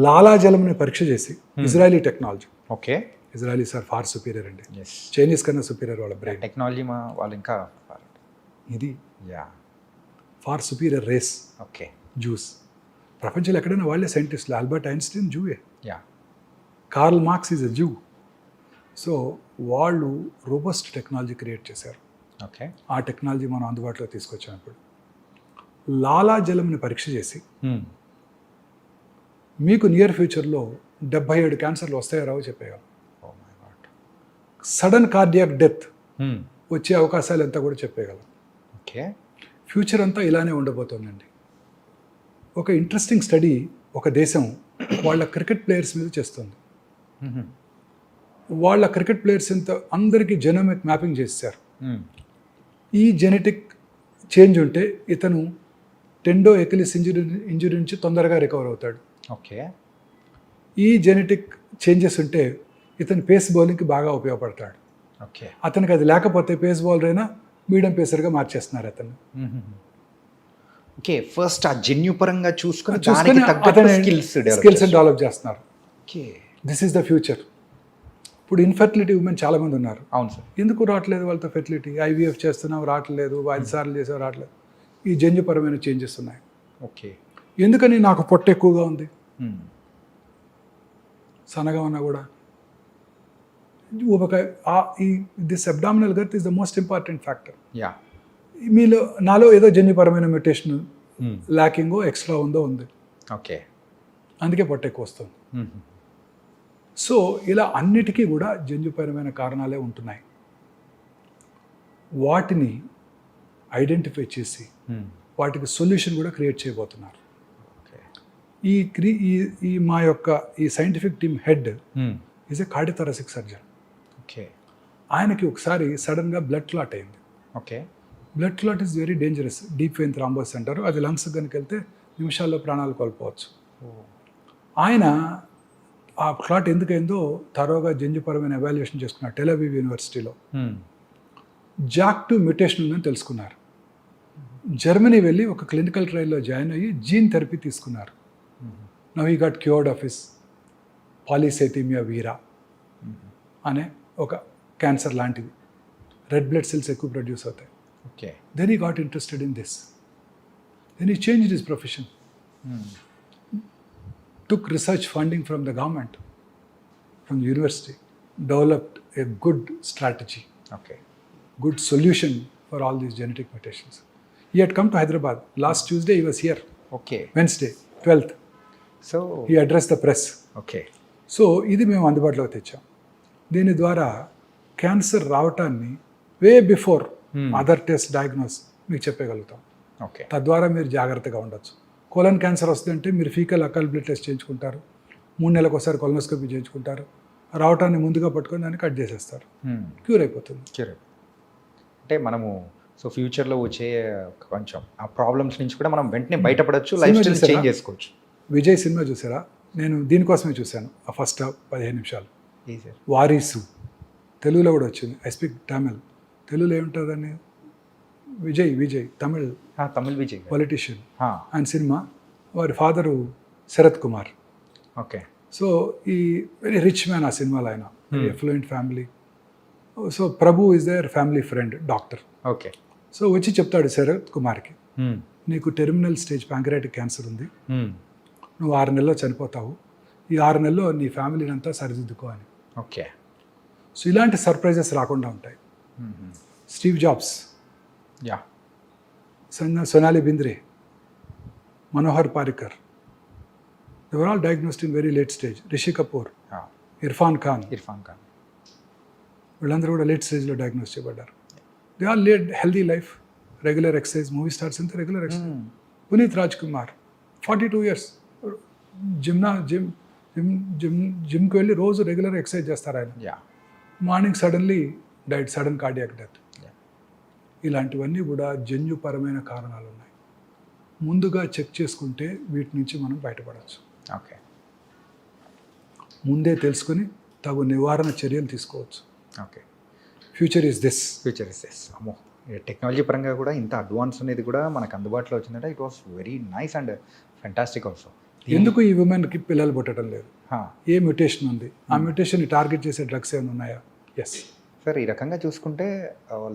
లాలాజలంని పరీక్ష చేసి, Israeli technology. Okay. Israelis are far superior అండి. ఎస్. చైనీస్ కన్నా సుపీరియర్ వాళ్ళ బ్రెయిన్ టెక్నాలజీ వాళ్ళు ఇంకా ఇది. Yeah. Far superior race. Okay. Jews. ప్రపంచంలో ఎక్కడైనా వాళ్ళే సైంటిస్టులు. ఆల్బర్ట్ ఐన్స్టీన్ జూయే. Yeah. Karl Marx is a Jew. So వాళ్ళు రోబస్ట్ టెక్నాలజీ క్రియేట్ చేశారు. ఓకే. ఆ టెక్నాలజీ మనం అందుబాటులో తీసుకొచ్చినప్పుడు లాలాజలంని పరీక్ష చేసి మీకు నియర్ ఫ్యూచర్లో 77 క్యాన్సర్లు వస్తాయో రావో చెప్పేయగలం. సడన్ కార్డియాక్ డెత్ వచ్చే అవకాశాలు ఎంత కూడా చెప్పేయగలం. ఓకే. ఫ్యూచర్ అంతా ఇలానే ఉండబోతోందండి. ఒక ఇంట్రెస్టింగ్ స్టడీ ఒక దేశం వాళ్ళ క్రికెట్ ప్లేయర్స్ మీద చేస్తుంది. వాళ్ళ క్రికెట్ ప్లేయర్స్ ఎంత అందరికీ జెనోమిక్ మ్యాపింగ్ చేశారు. ఈ జెనెటిక్ చేంజ్ ఉంటే ఇతను టెండో ఎకిలిస్ ఇంజురీ నుంచి తొందరగా రికవర్ అవుతాడు. ఓకే. ఈ జెనెటిక్ చేంజెస్ ఉంటే ఇతను పేస్ బౌలింగ్కి బాగా ఉపయోగపడతాడు. ఓకే. అతనికి అది లేకపోతే పేస్ బౌలర్ అయినా మీడియం పేసర్గా మార్చేస్తున్నారు అతను. ఓకే. ఫస్ట్ ఆ జన్యు పరంగా చూసుకొని అతని స్కిల్స్ డెవలప్ చేస్తున్నారు. Okay. This is the future. ఇప్పుడు ఇన్ఫర్టిలిటీ ఉమెన్ చాలామంది ఉన్నారు. అవును సార్. ఎందుకు రావట్లేదు వాళ్ళతో ఫెర్టిలిటీ? IVF చేస్తున్నాం రావట్లేదు, 5 సార్లు చేసాం రావట్లేదు. ఈ జన్యుపరమైన చేంజెస్ ఉన్నాయి. ఓకే. ఎందుకని నాకు పొట్ట ఎక్కువగా ఉంది, సన్నగా ఉన్నా కూడా ఊబకాయ. This abdominal girth is the most important factor. Yeah. మీలో నాలో ఏదో జన్యుపరమైన మ్యూటేషన్ ల్యాకింగో ఎక్స్ట్రా ఉందో ఉంది. ఓకే. అందుకే పొట్ట ఎక్కువ వస్తుంది. సో ఇలా అన్నిటికీ కూడా జన్యుపరమైన కారణాలే ఉంటున్నాయి. వాటిని ఐడెంటిఫై చేసి వాటికి సొల్యూషన్ కూడా క్రియేట్ చేయబోతున్నారు. ఈ మా యొక్క ఈ scientific team head is a cardiothoracic surgeon. Okay. ఆయనకి ఒకసారి సడన్గా బ్లడ్ క్లాట్ అయింది. Okay. Blood clot is very dangerous. Deep vein thrombosis అంటారు. అది లంగ్స్ కనుక వెళ్తే నిమిషాల్లో ప్రాణాలు కోల్పోవచ్చు. ఆయన ఆ క్లాట్ ఎందుకైందో తరోగా జన్యుపరమైన ఎవాల్యుయేషన్ చేసుకున్నారు టెల్-అవీవ్ యూనివర్సిటీలో. JAK2 మ్యూటేషన్ ఉందని తెలుసుకున్నారు. జర్మనీ వెళ్ళి ఒక క్లినికల్ ట్రయల్లో జాయిన్ అయ్యి జీన్ థెరపీ తీసుకున్నారు. Now he got cured of his polycythaemia vera అనే ఒక క్యాన్సర్ లాంటిది. రెడ్ బ్లడ్ సెల్స్ ఎక్కువ ప్రొడ్యూస్ అవుతాయి. Okay. Then he got interested in this. Then he changed his profession. Took research funding from the government, from the university, developed a good strategy, okay. good solution for all these genetic mutations. He had come to Hyderabad. Last Tuesday he was here, okay. Wednesday, 12th. So He addressed the press. Okay. So ఇది మేము అందుబాటులోకి తెచ్చాం. దీని ద్వారా cancer రావటాన్ని way before other test diagnose మీకు చెప్పగలుగుతాం. Okay. తద్వారా మీరు జాగ్రత్తగా ఉండొచ్చు. కోలన్ క్యాన్సర్ వస్తుందంటే మీరు ఫీకల్ అకల్ బ్లడ్ టెస్ట్ చేయించుకుంటారు, 3 నెలలకు ఒకసారి కొలనోస్కోపీ చేయించుకుంటారు, రావటాన్ని ముందుగా పట్టుకొని దాన్ని కట్ చేసేస్తారు, క్యూర్ అయిపోతుంది. క్యూర్. అంటే మనము సో ఫ్యూచర్లో వచ్చే కొంచెం ఆ ప్రాబ్లమ్స్ నుంచి కూడా మనం వెంటనే బయటపడవచ్చు, లైఫ్ స్టైల్ చేంజ్ చేసుకోవచ్చు. విజయ్ సినిమా చూసారా? నేను దీనికోసమే చూశాను. ఆ ఫస్ట్ 15 నిమిషాలు సార్. వారీసు తెలుగులో కూడా వచ్చింది. I speak Tamil. తెలుగులో ఏముంటుందని విజయ్ తమిళ్ విజయ్ పొలిటీషియన్. ఆయన సినిమా, వారి father Sarath Kumar. Okay. So ఈ వెరీ రిచ్ మ్యాన్ ఆ సినిమాలో, ఆయన affluent family. So Prabhu is their family friend, doctor. Okay. So వచ్చి చెప్తాడు శరత్ కుమార్కి, నీకు టెర్మినల్ స్టేజ్ ప్యాంక్రియాటిక్ క్యాన్సర్ ఉంది, నువ్వు 6 నెలల్లో చనిపోతావు, ఈ 6 నెలల్లో నీ ఫ్యామిలీని అంతా సరిదిద్దుకో అని. ఓకే. సో ఇలాంటి సర్ప్రైజెస్ రాకుండా ఉంటాయి. Steve Jobs, yeah, Sonali Bendre, Manohar Parrikar, they were all diagnosed in very late stage. Rishi Kapoor, Irrfan Khan, వీళ్ళందరూ కూడా లేట్ స్టేజ్లో డయాగ్నోస్ చేయబడ్డారు. They all lead healthy life, regular exercise. Movie stars అంతా regular exercise. Puneeth Raj Kumar 42 years జిమ్కి వెళ్ళి రోజు రెగ్యులర్ ఎక్సర్సైజ్ చేస్తారు ఆయన. Morning suddenly died, sudden cardiac death. ఇలాంటివన్నీ కూడా జన్యుపరమైన కారణాలు ఉన్నాయి. ముందుగా చెక్ చేసుకుంటే వీటి నుంచి మనం బయటపడవచ్చు. ఓకే. ముందే తెలుసుకొని తగు నివారణ చర్యలు తీసుకోవచ్చు. ఓకే. Future is this. అమ్మో, టెక్నాలజీ పరంగా కూడా ఇంత అడ్వాన్స్ అనేది కూడా మనకు అందుబాటులో వచ్చిందంటే it was very nice and fantastic also. ఎందుకు ఈ ఉమెన్కి పిల్లలు పుట్టడం లేదు? ఏ మ్యూటేషన్ ఉంది? ఆ మ్యూటేషన్ని టార్గెట్ చేసే డ్రగ్స్ ఏమైనా ఉన్నాయా? Yes sir. ఈ రకంగా చూసుకుంటే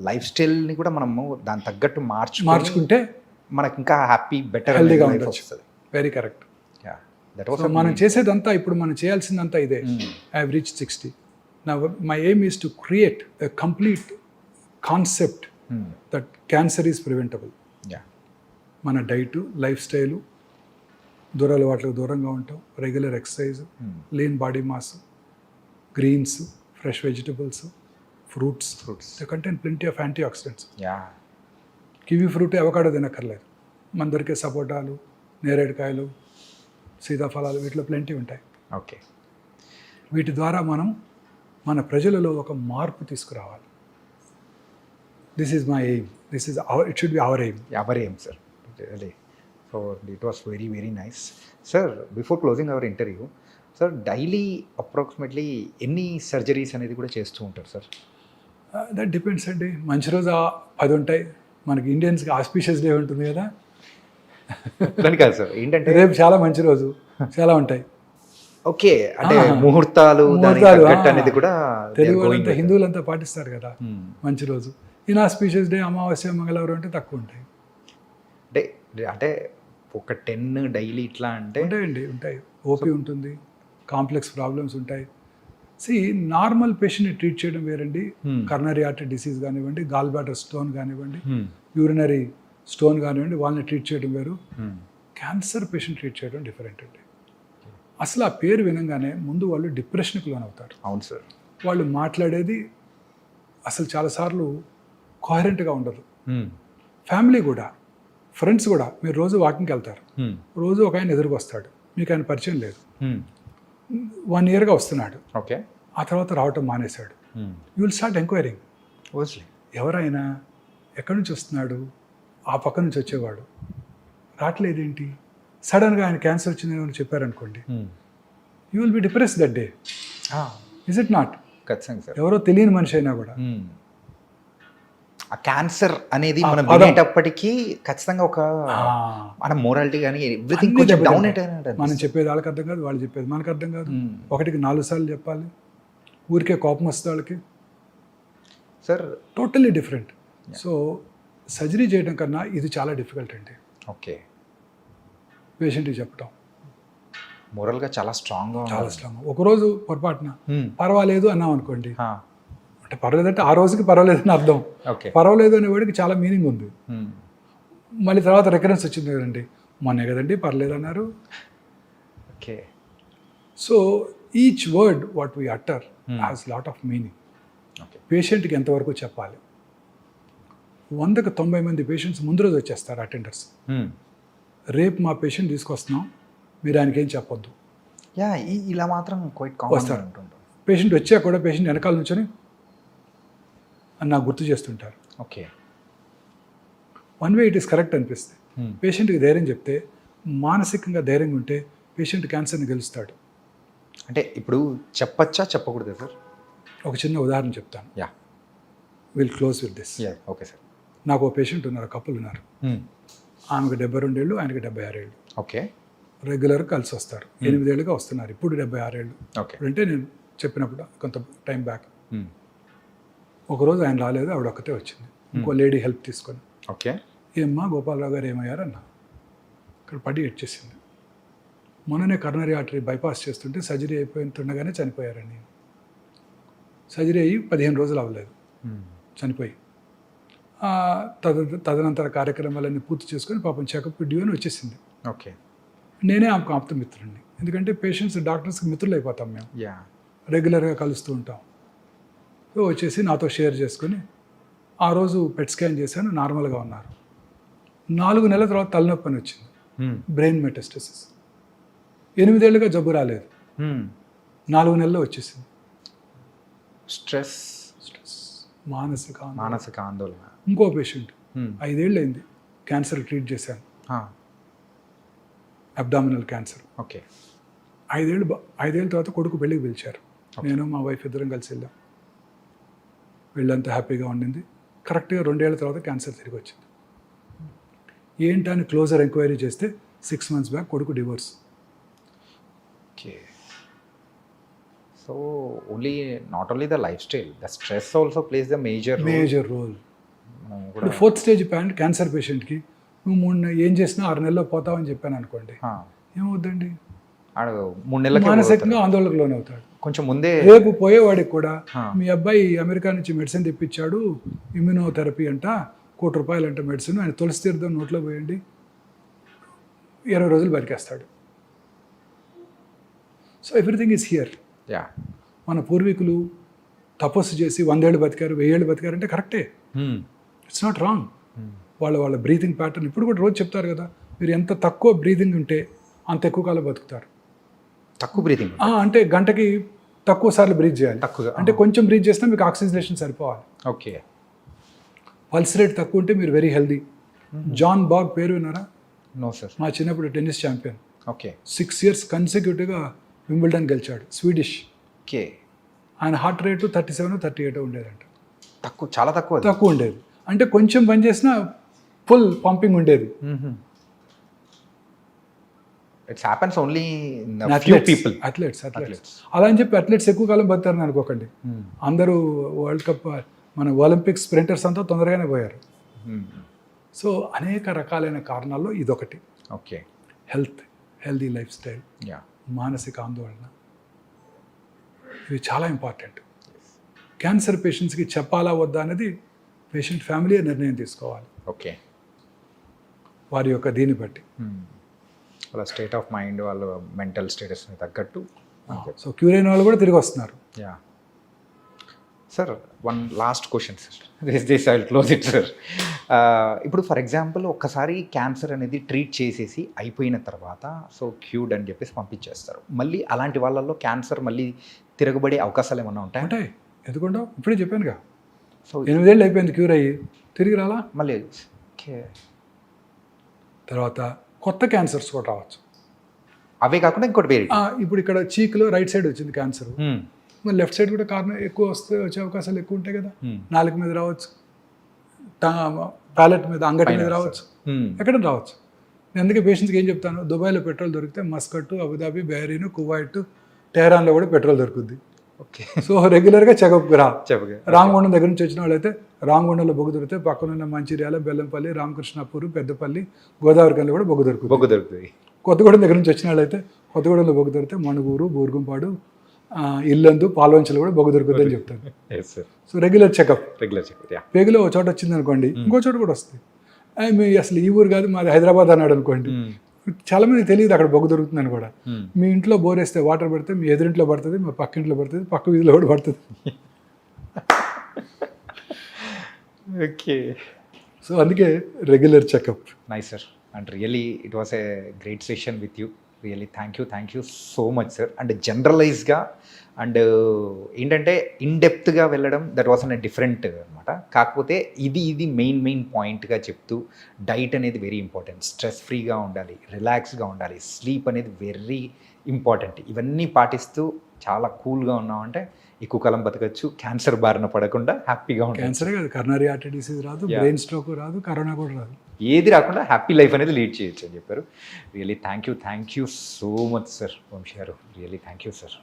లైఫ్ స్టైల్ని కూడా మనము దాని తగ్గట్టు మార్చుకుంటే మనకి ఇంకా హ్యాపీ, బెటర్, హెల్దీగా ఉండొచ్చు. Very correct. దట్ వాస్ మనం చేసేదంతా, ఇప్పుడు మనం చేయాల్సిందంతా ఇదే. I have reached 60. నా my aim is to create a complete concept that cancer is preventable. మన డైటు, లైఫ్ స్టైలు, దురలవాట్లకు దూరంగా ఉంటాం, regular exercise, lean body mass, greens, fresh vegetables, fruits. They contain plenty of antioxidants. Kiwi fruit, avocado తినక్కర్లేదు. మన దొరికే సపోటాలు, నేరేడుకాయలు, సీతాఫలాలు, వీటిలో plenty ఉంటాయి. ఓకే. వీటి ద్వారా మనం మన ప్రజలలో ఒక మార్పు తీసుకురావాలి. This is my aim. This is our, it should be our aim. Our aim sir. Really. So it was very very nice sir. Before closing our interview sir, daily approximately ఎన్ని surgeries అనేది కూడా చేస్తూ ఉంటారు sir? That depends అండి. మంచి రోజు 10 ఉంటాయి. మనకి ఇండియన్స్కి ఆస్పీషియస్ డే ఉంటుంది కదా. దాని కాదు సార్, ఏంటంటే రేపు చాలా మంచి రోజు, చాలా ఉంటాయి. ఓకే. అంటే ముహూర్తాలు అనేది కూడా తెలుగు వాళ్ళంతా, హిందువులంతా పాటిస్తారు కదా మంచి రోజు. ఇన్ఆస్పీషియస్ డే, అమావాస్య, మంగళవారం అంటే తక్కువ ఉంటాయి. అంటే ఒక 10 డైలీ ఇట్లా అంటే ఉంటాయి. ఓపీ ఉంటుంది, కాంప్లెక్స్ ప్రాబ్లమ్స్ ఉంటాయి. నార్మల్ పేషెంట్ని ట్రీట్ చేయడం వేరండి. కర్నరీ ఆర్టరీ డిసీజ్ కానివ్వండి, గాల్ బ్లాడర్ స్టోన్ కానివ్వండి, యూరినరీ స్టోన్ కానివ్వండి, వాళ్ళని ట్రీట్ చేయడం వేరు. క్యాన్సర్ పేషెంట్ ట్రీట్ చేయడం డిఫరెంట్ అండి. అసలు ఆ పేరు వినంగానే ముందు వాళ్ళు డిప్రెషన్కి లోనవుతారు. అవును సార్. వాళ్ళు మాట్లాడేది అసలు చాలాసార్లు కోహరెంట్గా ఉండదు. ఫ్యామిలీ కూడా, ఫ్రెండ్స్ కూడా. మీరు రోజు వాకింగ్కి వెళ్తారు, రోజు ఒక ఆయన ఎదురుకు వస్తాడు, మీకు ఆయన పరిచయం లేదు, 1 yearగా వస్తున్నాడు, ఓకే, ఆ తర్వాత రావటం మానేశాడు. You will start enquiring. ఓస్లీ. ఎవరైనా ఎక్కడి నుంచి వస్తున్నాడు, ఆ పక్క నుంచి వచ్చేవాడు రావట్లేదేంటి, సడన్గా ఆయన క్యాన్సర్ వచ్చిందని ఏమైనా చెప్పారనుకోండి, you will be depress that day. Is it not? ఖచ్చితంగా సార్. ఎవరో తెలియని మనిషి అయినా కూడా ఆ క్యాన్సర్ అనేది ఆ మనం పదం. వినేటప్పటికీ ఖచ్చితంగా ఒక మన మోరాలిటీ కానీ ఎవ్రీథింగ్ అన్నీ కొంచెం డౌన్ దెబ్బతింటాయి. మనం చెప్పేది వాళ్ళకి అర్థం కాదు, వాళ్ళు చెప్పేది మనకు అర్థం కాదు. ఒకటికి 4 సార్లు చెప్పాలి, ఊరికే కోపం వస్తుంది వాళ్ళకి. Sir. Totally different. So surgery చేయడం కన్నా ఇది చాలా డిఫికల్ట్ అండి ఓకే. పేషెంట్కి చెప్పడం. మోరల్గా చాలా స్ట్రాంగ్గా చాలా స్ట్రాంగ్. ఒకరోజు పొరపాటున పర్వాలేదు అన్నాం అనుకోండి, అంటే పర్వాలేదంటే ఆ రోజుకి పర్వాలేదని అర్థం. ఓకే. పర్వాలేదు అనే వాడికి చాలా మీనింగ్ ఉంది. మళ్ళీ తర్వాత రికరెన్స్ వచ్చింది కదండి, మొన్నే కదండి పర్లేదు అన్నారు. Okay. So each word what we utter has lot of meaning. Okay. పేషెంట్కి ఎంతవరకు చెప్పాలి. 100కి 90 మంది పేషెంట్స్ ముందు రోజు వచ్చేస్తారు అటెండర్స్. రేపు మా పేషెంట్ తీసుకొస్తున్నాం, మీరు ఆయనకి ఏం చెప్పొద్దు. యా, ఇలా మాత్రం క్వైట్ కామన్ వస్తారు. ఉంటుంటారు. పేషెంట్ వచ్చాక కూడా పేషెంట్ వెనకాల నుంచొని అని నాకు గుర్తు చేస్తుంటారు. Okay. One way it is correct అనిపిస్తుంది. పేషెంట్కి ధైర్యం చెప్తే, మానసికంగా ధైర్యంగా ఉంటే పేషెంట్ క్యాన్సర్ని గెలుస్తాడు. అంటే ఇప్పుడు చెప్పచ్చా చెప్పకూడదు సార్? ఒక చిన్న ఉదాహరణ చెప్తాను. Yeah. Will close with this. Yeah. Okay sir. నాకు ఒక పేషెంట్ ఉన్నారు, కపుల్ ఉన్నారు. ఆమెకు 72 ఏళ్ళు, ఆయనకి 76 ఏళ్ళు. ఓకే. రెగ్యులర్గా కలిసి వస్తారు. 8 ఏళ్ళుగా వస్తున్నారు. ఇప్పుడు 76 ఏళ్ళు. ఓకే. అంటే నేను చెప్పినప్పుడు కొంత టైం బ్యాక్. ఒకరోజు ఆయన రాలేదు, ఆవిడ ఒక్కతే వచ్చింది, ఇంకో లేడీ హెల్ప్ తీసుకొని. ఓకే. ఏమ్మా గోపాలరావు గారు ఏమయ్యారన్నా, ఇక్కడ పడి ఎడ్చేసింది. మొన్ననే కర్నరీ ఆర్టరీ బైపాస్ చేస్తుంటే సర్జరీ అయిపోతుండగానే చనిపోయారండి. సర్జరీ అయ్యి 15 రోజులు అవ్వలేదు, చనిపోయి. తదనంతర కార్యక్రమాలన్నీ పూర్తి చేసుకొని పాపం చెకప్ డ్యూ అని వచ్చేసింది. ఓకే. నేనే ఆమెకు ఆప్త మిత్రుడిని, ఎందుకంటే పేషెంట్స్ డాక్టర్స్కి మిత్రులు అయిపోతాం మేము, యా. రెగ్యులర్గా కలుస్తూ ఉంటాం. సో వచ్చేసి నాతో షేర్ చేసుకొని, ఆ రోజు పెట్ స్కాన్ చేశాను, నార్మల్గా ఉన్నారు. 4 నెలల తర్వాత తలనొప్పి అని వచ్చింది, బ్రెయిన్ మెటాస్టసిస్. 8 ఏళ్ళుగా జబ్బు రాలేదు, 4 నెలల్లో వచ్చేసింది. స్ట్రెస్, మానసిక ఆందోళన. ఇంకో పేషెంట్ 5 ఏళ్ళు అయింది, క్యాన్సర్ ట్రీట్ చేశాను, అబ్డామినల్ క్యాన్సర్. ఓకే. 5 ఏళ్ళ తర్వాత కొడుకు పెళ్ళికి పిలిచారు. నేను మా వైఫ్ ఇద్దరం కలిసి వెళ్ళాం. వీళ్ళంతా హ్యాపీగా ఉండింది. కరెక్ట్గా 2 ఏళ్ళ తర్వాత క్యాన్సర్ తిరిగి వచ్చింది. ఏంటని క్లోజర్ ఎంక్వైరీ చేస్తే 6 months బ్యాక్ కొడుకు divorce. Okay. So not only the lifestyle, the stress also plays the major role. ఇప్పుడు 4th స్టేజ్ క్యాన్సర్ పేషెంట్కి నువ్వు ఏం చేసినా 6 నెలల్లో పోతావని చెప్పాను అనుకోండి, ఏమవుద్దండి, 3 నెలలకి మానసికంగా ఆందోళనకు లోనవుతాడు. కొంచెం ముందే రేపు పోయేవాడికి కూడా మీ అబ్బాయి అమెరికా నుంచి మెడిసిన్ తెప్పించాడు, ఇమ్యూనోథెరపీ అంట, ₹1 కోటి అంట మెడిసిన్, ఆయన తులసి తీర్థం నోట్లో పోయండి, 20 రోజులు బతికేస్తాడు. So everything is here. Yeah. మన పూర్వీకులు తపస్సు చేసి 100 ఏళ్ళు బతికారు, 1000 ఏళ్ళు బతికారంటే కరెక్టే, ఇట్స్ నాట్ రాంగ్. వాళ్ళ బ్రీతింగ్ ప్యాటర్న్ ఇప్పుడు కూడా రోజు చెప్తారు కదా, మీరు ఎంత తక్కువ బ్రీతింగ్ ఉంటే అంత ఎక్కువ కాలం బతుకుతారు. తక్కువ బ్రీతింగ్ అంటే గంటకి తక్కువ సార్లు బ్రీత్ చేయాలి. తక్కువగా అంటే కొంచెం బ్రీత్ చేసినా మీకు ఆక్సిజనేషన్ సరిపోవాలి. ఓకే. పల్స్ రేట్ తక్కువ ఉంటే మీరు వెరీ హెల్దీ. జాన్ బాగ్ పేరు విన్నారా? No sir. మా చిన్నప్పుడు టెన్నిస్ ఛాంపియన్, ఓకే. 6 years కన్సిక్యూటివ్గా వింబుల్డన్ గెలిచాడు, స్వీడిష్. ఓకే. ఆయన హార్ట్ రేటు 37, 38 ఉండేదంట. తక్కువ, చాలా తక్కువ. తక్కువ ఉండేది, అంటే కొంచెం పని చేసినా ఫుల్ పంపింగ్ ఉండేది. It's happens only in few people. Athletes అలా అని చెప్పి అథ్లెట్స్ ఎక్కువ కాలం బతారని అనుకోకండి. అందరూ వరల్డ్ కప్, మన ఒలింపిక్స్ స్ప్రింటర్స్ అంతా తొందరగానే పోయారు. సో అనేక రకాలైన కారణాల్లో ఇదొకటి. Okay. Healthy life style, yeah, మానసిక ఆందోళన, ఇవి చాలా ఇంపార్టెంట్. క్యాన్సర్ పేషెంట్స్కి చెప్పాలా వద్దా అనేది పేషెంట్ ఫ్యామిలీ నిర్ణయం తీసుకోవాలి. ఓకే. వారి యొక్క దీన్ని బట్టి, వాళ్ళ స్టేట్ ఆఫ్ మైండ్, వాళ్ళ మెంటల్ స్టేటస్ని తగ్గట్టు. సో క్యూర్ అయిన వాళ్ళు కూడా తిరిగి వస్తున్నారు. Yeah. Sir, one last question sir, this I will close it sir. ఇప్పుడు ఫర్ ఎగ్జాంపుల్ ఒక్కసారి క్యాన్సర్ అనేది ట్రీట్ చేసేసి అయిపోయిన తర్వాత సో క్యూర్డ్ అని చెప్పేసి పంపించేస్తారు. మళ్ళీ అలాంటి వాళ్ళల్లో క్యాన్సర్ మళ్ళీ తిరగబడే అవకాశాలు ఏమన్నా ఉంటాయి? ఉంటాయి. ఎందుకుంటా ఇప్పుడే చెప్పానుగా, సో 8 ఏళ్ళు అయిపోయింది క్యూర్ అయ్యి, తిరిగి రాలా. మళ్ళీ ఓకే, తర్వాత కొత్త క్యాన్సర్స్ కూడా రావచ్చు. అవే కాకుండా ఇంకోటి వేరే. ఇప్పుడు ఇక్కడ చీక్లో రైట్ సైడ్ వచ్చింది క్యాన్సర్, మరి లెఫ్ట్ సైడ్ కూడా కారణం ఎక్కువ వచ్చే అవకాశాలు ఎక్కువ ఉంటాయి కదా. నాలుక మీద రావచ్చు, ప్యాలెట్ మీద, అంగటి మీద రావచ్చు, ఎక్కడ రావచ్చు. నేను అందుకే పేషెంట్స్కి ఏం చెప్తాను, దుబాయ్లో పెట్రోల్ దొరికితే మస్కట్, అబుదాబి, బహరీన్, కువైట్, టెహరాన్లో కూడా పెట్రోల్ దొరుకుద్ది. ఓకే, సో రెగ్యులర్గా చెకప్కి రా. చెప్పగా రామగుండం దగ్గర నుంచి వచ్చిన వాళ్ళైతే రామగుండంలో బొగ్గు దొరికితే పక్కనున్న మంచిర్యాల, బెల్లంపల్లి, రామకృష్ణాపూర్, పెద్దపల్లి, గోదావరి కల్లో కూడా బొగ్గు దొరుకుతుంది. బొగ్గు దొరుకుతుంది. కొత్తగూడెం దగ్గర నుంచి వచ్చిన వాళ్ళైతే కొత్తగూడెంలో బొగ్గు దొరికితే మణుగూరు, బూర్గుంపాడు, ఇల్లందు, పాల్వంచలు కూడా బొగ్గు దొరుకుతుంది అని చెప్తాను. Yes sir, so regular checkup. Regular checkup. Yeah, పేగులో ఒక చోట వచ్చింది అనుకోండి, ఇంకో చోట కూడా వస్తుంది. మీ అసలు ఈ ఊరు కాదు, మాది హైదరాబాద్ అన్నాడు అనుకోండి, చాలా మందికి తెలియదు అక్కడ బొగ్గు దొరుకుతుందని కూడా. మీ ఇంట్లో బోర్ వేస్తే వాటర్ పడితే మీ ఎదురింట్లో పడుతుంది, మా పక్క ఇంట్లో పడుతుంది, పక్క వీధిలో కూడా పడుతుంది. ఓకే, సో అందుకే regular checkup. Nice sir, and really it was a great session with you. Really thank you so much sir. And జనరలైజ్గా అండ్ ఏంటంటే ఇన్డెప్త్గా వెళ్ళడం, దట్ వాస్ అన్ డిఫరెంట్ అనమాట. కాకపోతే ఇది మెయిన్ పాయింట్గా చెప్తూ, డైట్ అనేది వెరీ ఇంపార్టెంట్, స్ట్రెస్ ఫ్రీగా ఉండాలి, రిలాక్స్గా ఉండాలి, స్లీప్ అనేది వెరీ ఇంపార్టెంట్. ఇవన్నీ పాటిస్తూ చాలా కూల్గా ఉన్నామంటే ఎక్కువ కాలం బతకచ్చు, క్యాన్సర్ బారిన పడకుండా హ్యాపీగా ఉంటాం. క్యాన్సరే కాదు, కరోనరీ ఆర్టరీ డిసీజ్ రాదు, బ్రెయిన్ స్ట్రోక్ రాదు, కరోనా కూడా రాదు, ఏది రాకుండా హ్యాపీ లైఫ్ అనేది లీడ్ చేయొచ్చు అని చెప్పారు. Really thank you so much sir Vamsi గారు. Really thank you sir.